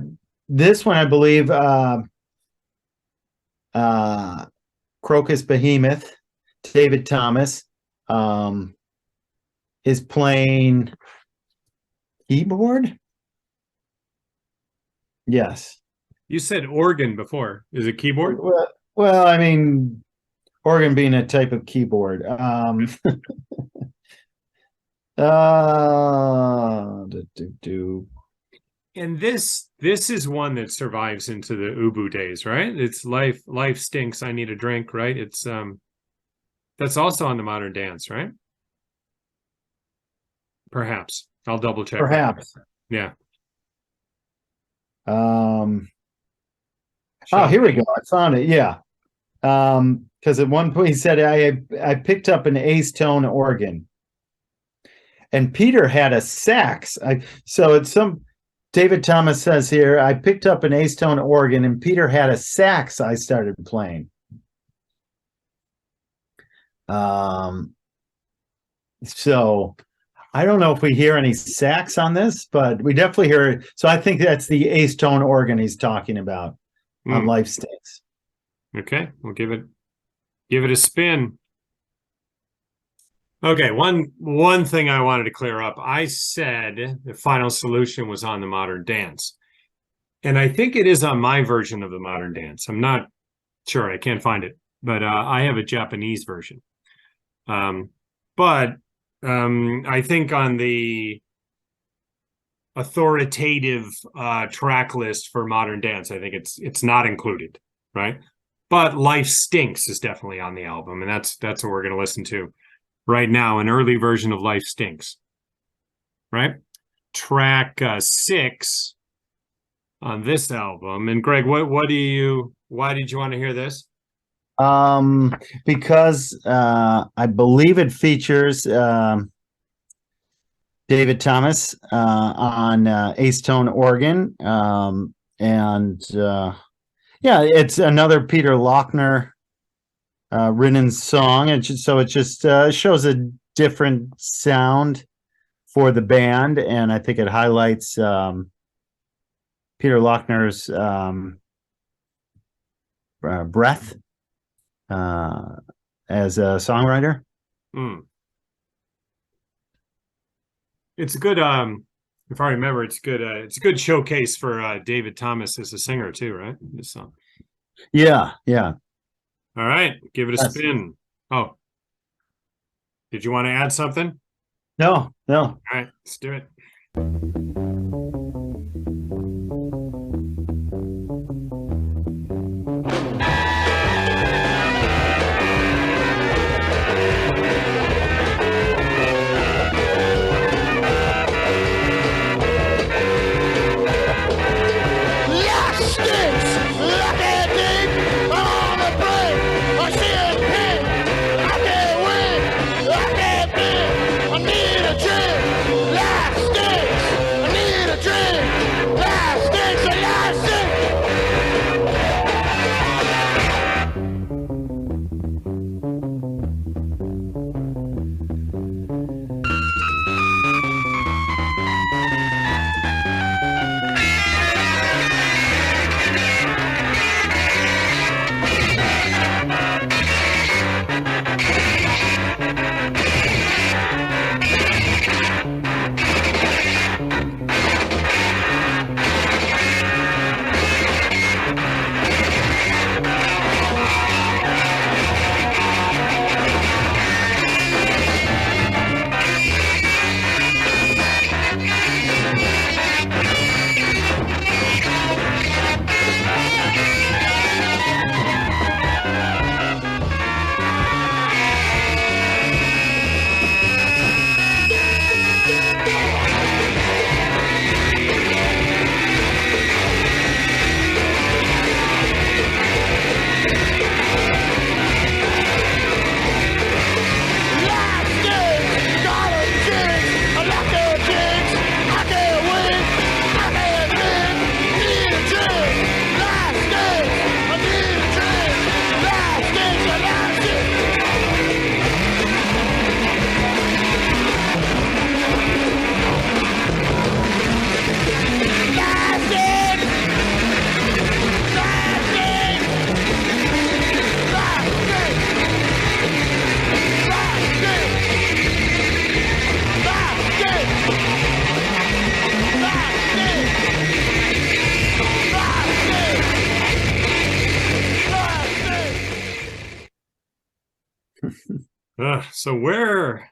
this one, I believe, Crocus Behemoth, David Thomas, is playing keyboard. Yes. You said organ before. Is it keyboard? Well, I mean, organ being a type of keyboard. And this is one that survives into the Ubu days, right? It's life stinks, I need a drink, right? It's that's also on the Modern Dance, right? Perhaps. I'll double check. Perhaps. Yeah. Oh, here we go. I found it. Yeah. Because at one point he said, I picked up an Ace tone organ, and Peter had a sax. So it's David Thomas says here, I picked up an A-tone organ and Peter had a sax I started playing. So I don't know if we hear any sax on this, but we definitely hear it. So I think that's the A-tone organ he's talking about on Life Stinks. Okay, we'll give it a spin. Okay, one thing I wanted to clear up. I said the Final Solution was on the Modern Dance. And I think it is on my version of the Modern Dance. I'm not sure. I can't find it. But I have a Japanese version. But I think on the authoritative track list for Modern Dance, I think it's not included, right? But Life Stinks is definitely on the album, and that's what we're going to listen to right now, an early version of Life Stinks, right? Track 6 on this album. And Greg, why did you want to hear this? Because I believe it features David Thomas on Ace-tone organ, and yeah, it's another Peter Lochner written song, and so it just shows a different sound for the band, and I think it highlights Peter Lochner's breadth as a songwriter. It's a good, if I remember, it's a good showcase for David Thomas as a singer too, right? This song. Yeah. All right, give it a spin. Oh, did you want to add something? No. All right, let's do it. So where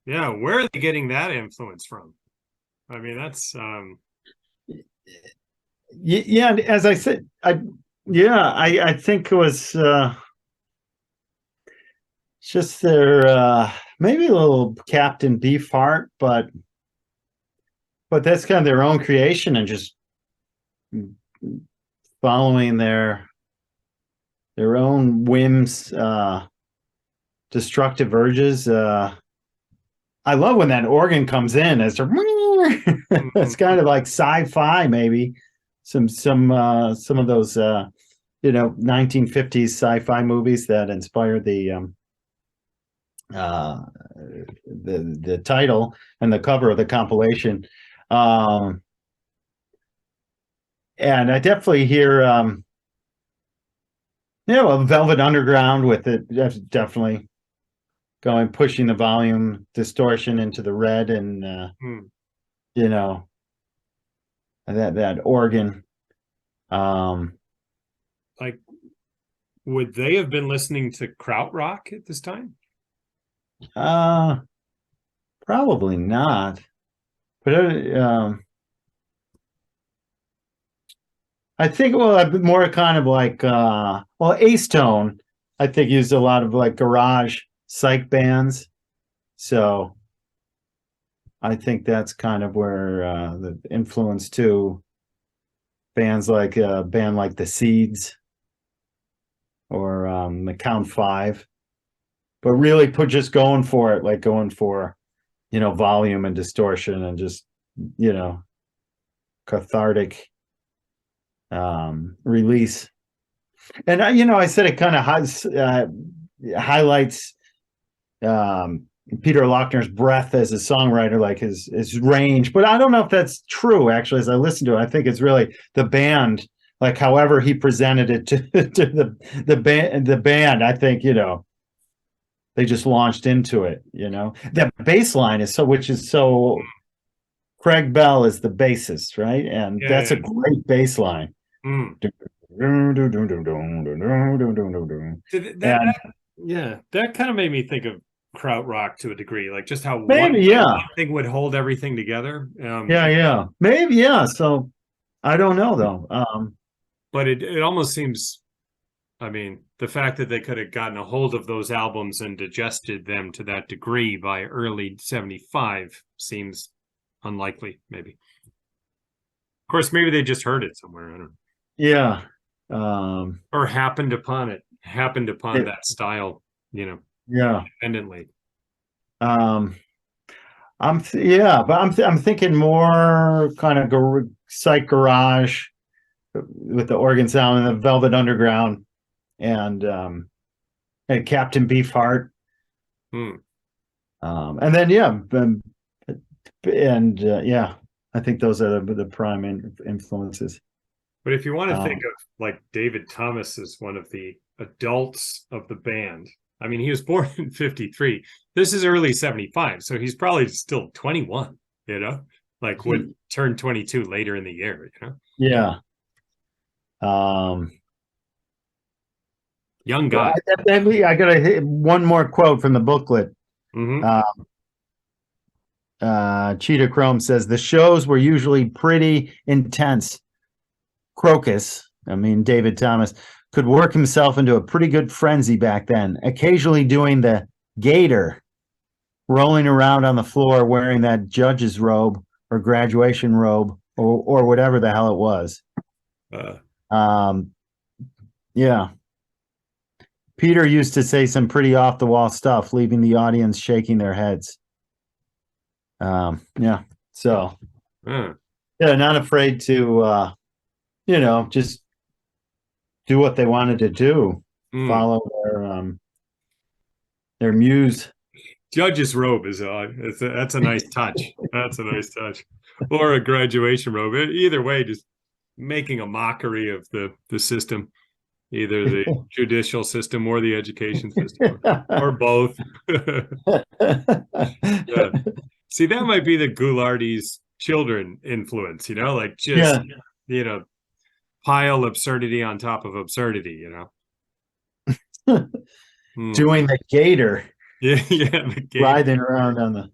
are they getting that influence from? I mean, that's yeah. As I said, I think it was just their maybe a little Captain Beefheart, but that's kind of their own creation and just following their own whims, destructive urges. I love when that organ comes in as it's kind of like sci-fi, maybe some of those 1950s sci-fi movies that inspired the title and the cover of the compilation. And I definitely hear a Velvet Underground with it. That's definitely going, pushing the volume distortion into the red, and that organ. Like, would they have been listening to krautrock at this time? Probably not. But I think, well, more kind of like Ace Tone, I think, used a lot of like garage psych bands. So I think that's kind of where the influence to bands like a band like the Seeds or the Count Five, but really just going for it, like going for, volume and distortion and just, cathartic release. And I said it kind of highlights Peter Lochner's breadth as a songwriter, like his range. But I don't know if that's true, actually. As I listen to it, I think it's really the band, like however he presented it to the band. I think they just launched into it. That bass line is so. Craig Bell is the bassist, right? And that's a great bass line. That kind of made me think of krautrock to a degree, like just how one thing would hold everything together. Maybe, so I don't know though. But it almost seems, I mean, the fact that they could have gotten a hold of those albums and digested them to that degree by early 75 seems unlikely, maybe. Of course, maybe they just heard it somewhere. I don't know. Yeah. Or happened upon that style, independently. But I'm thinking more kind of psych garage with the organ sound and the Velvet Underground and Captain Beefheart. And then I think those are the prime influences. But if you want to think of like David Thomas as one of the adults of the band, I mean, he was born in 53. This is early 75, so he's probably still 21, like would turn 22 later in the year, Yeah. Young guy. I got to hit one more quote from the booklet. Cheetah Chrome says the shows were usually pretty intense. Crocus, David Thomas, could work himself into a pretty good frenzy back then, occasionally doing the gator, rolling around on the floor wearing that judge's robe or graduation robe or whatever the hell it was. Peter used to say some pretty off-the-wall stuff, leaving the audience shaking their heads. Not afraid to just do what they wanted to do, follow their muse. Judge's robe is that's a nice touch. That's a nice touch. Or a graduation robe. Either way, just making a mockery of the system, either the judicial system or the education system, or both. See, that might be the Goulardi's children influence, like just, pile absurdity on top of absurdity, Doing the gator. The gator. Writhing around on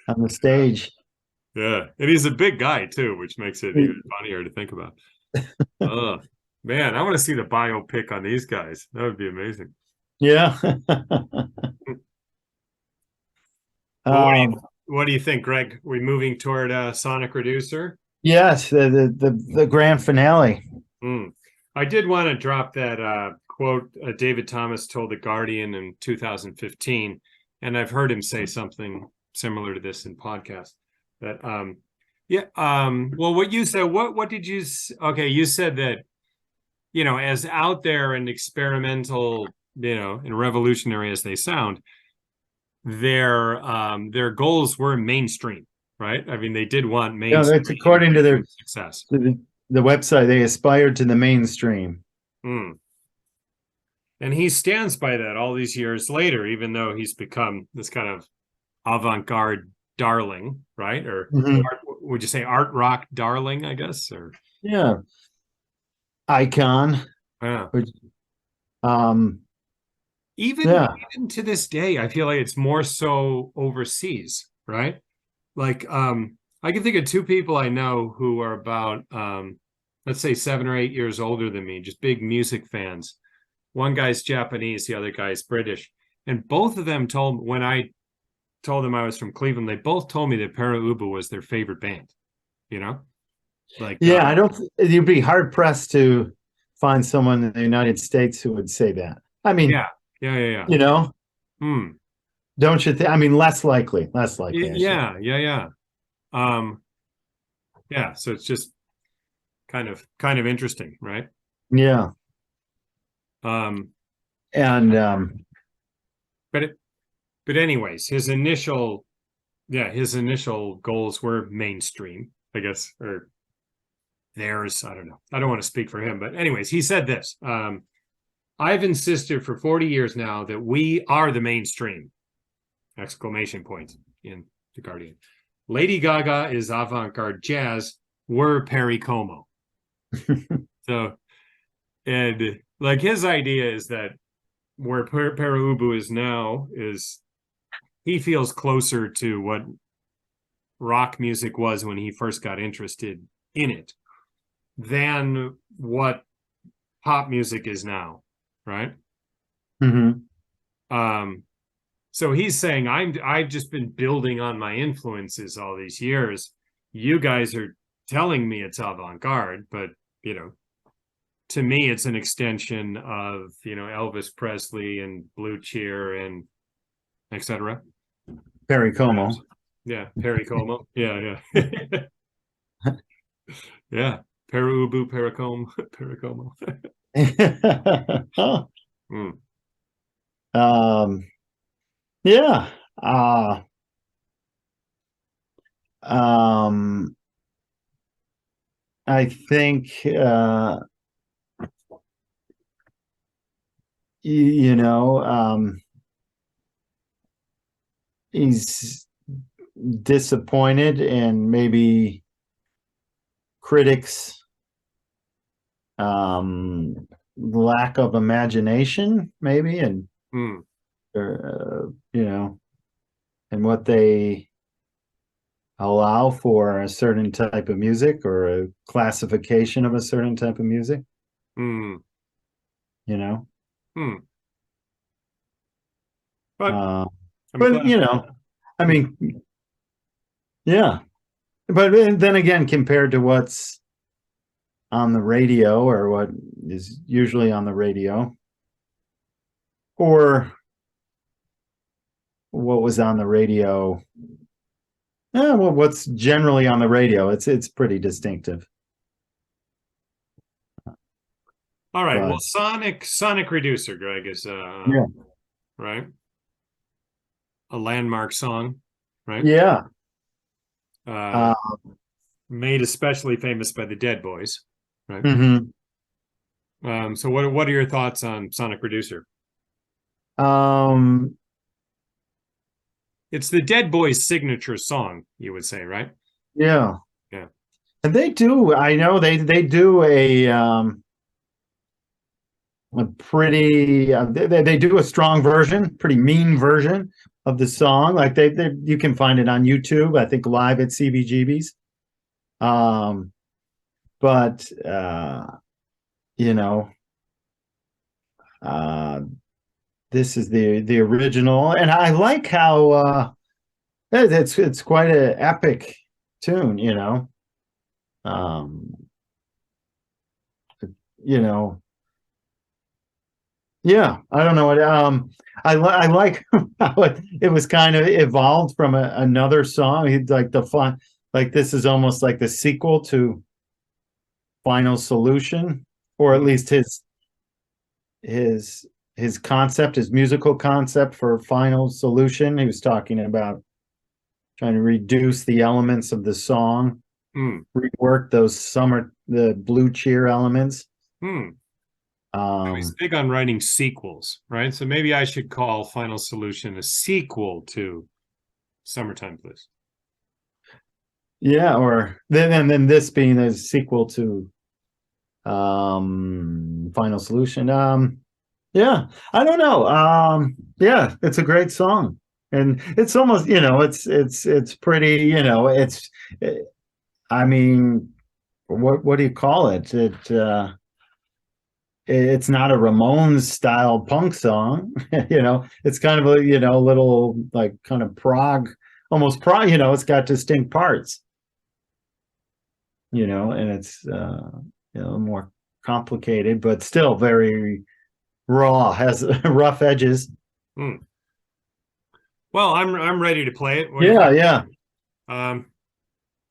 the stage. Yeah, and he's a big guy too, which makes it even funnier to think about. Man, I want to see the biopic on these guys. That would be amazing. Yeah. What do you think, Greg? We moving toward Sonic Reducer? Yes, the grand finale. I did want to drop that quote David Thomas told The Guardian in 2015, and I've heard him say something similar to this in podcasts. But well, what you said, what did you? Okay, you said that, as out there and experimental, and revolutionary as they sound, their goals were mainstream, right? I mean, they did want Yeah, mainstream. that's according to their success. The website. They aspired to the mainstream. And he stands by that all these years later, even though he's become this kind of avant-garde darling, right? Or would you say art rock darling, I guess? Or icon. Yeah. Which, even to this day, I feel like it's more so overseas, right? Like, I can think of two people I know who are about, let's say 7 or 8 years older than me, just big music fans. One guy's Japanese, the other guy's British. And both of them when I told them I was from Cleveland, they both told me that Para Ubu was their favorite band, Like, I don't, you'd be hard pressed to find someone in the United States who would say that. I mean, yeah. Don't you think? I mean, less likely. Yeah. So it's just kind of interesting, right? Yeah. But anyways, his initial goals were mainstream, I guess, or theirs. I don't know. I don't want to speak for him, but anyways, he said this. I've insisted for 40 years now that we are the mainstream! Exclamation points in The Guardian. Lady Gaga is avant-garde jazz. We're Perry Como. So, and like his idea is that where Para Ubu is now is he feels closer to what rock music was when he first got interested in it than what pop music is now, right? So he's saying I've just been building on my influences all these years. You guys are telling me it's avant-garde, but to me it's an extension of Elvis Presley and Blue Cheer and etc. Perry Como. Yeah, Perry Como. Yeah. Yeah. Para Ubu, Perry Como. Yeah. I think he's disappointed and maybe critics lack of imagination maybe and and what they allow for a certain type of music or a classification of a certain type of music. But I mean, yeah. But then again, compared to what's on the radio or what is usually on the radio or what was on the radio, well, what's generally on the radio, it's pretty distinctive. All right. Well, Sonic Reducer, Greg, is right, a landmark song, right? Yeah. Made especially famous by the Dead Boys, right? So what are your thoughts on Sonic Reducer? It's the Dead Boys' signature song, you would say, right? Yeah. And they do. I know they do a pretty. They do a strong version, pretty mean version of the song. Like you can find it on YouTube. I think live at CBGB's. But this is the original, and I like how it's quite an epic tune. Yeah, I don't know what I like how it was kind of evolved from another song. He'd like the fun, like this is almost like the sequel to Final Solution, or at least his his concept, his musical concept for Final Solution. He was talking about trying to reduce the elements of the song, Hmm. rework the blue cheer elements. Hmm. He's big on writing sequels, right? So maybe I should call Final Solution a sequel to Summertime Blues. Yeah, or then this being a sequel to Final Solution. Yeah, I don't know. Yeah, it's a great song. And it's almost, it's pretty, I mean, what do you call it? It's not a Ramones style punk song. It's kind of a, little like kind of almost prog, it's got distinct parts, and it's more complicated, but still very raw, has rough edges. Hmm. Well, I'm ready to play it. What do you Yeah, think? yeah.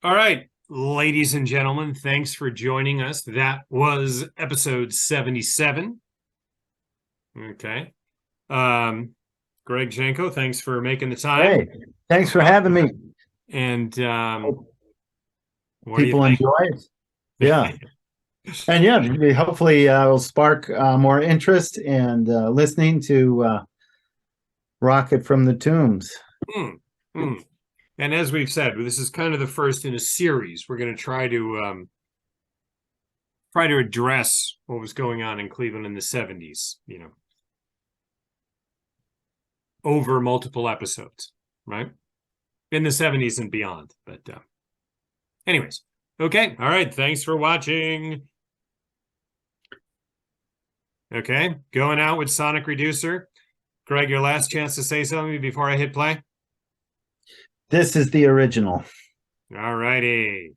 All right, ladies and gentlemen, thanks for joining us. That was episode 77. Okay. Greg Genco, thanks for making the time. Hey, thanks for having me. And what do you People think? enjoy it. Yeah. And yeah, hopefully will spark more interest and listening to Rocket from the Tombs. Hmm. Hmm. And as we've said, this is kind of the first in a series. We're going to try to address what was going on in Cleveland in the 70s, over multiple episodes, right? In the 70s and beyond. But anyways, okay. All right. Thanks for watching. Okay. Going out with Sonic Reducer. Greg, your last chance to say something before I hit play. This is the original. All righty.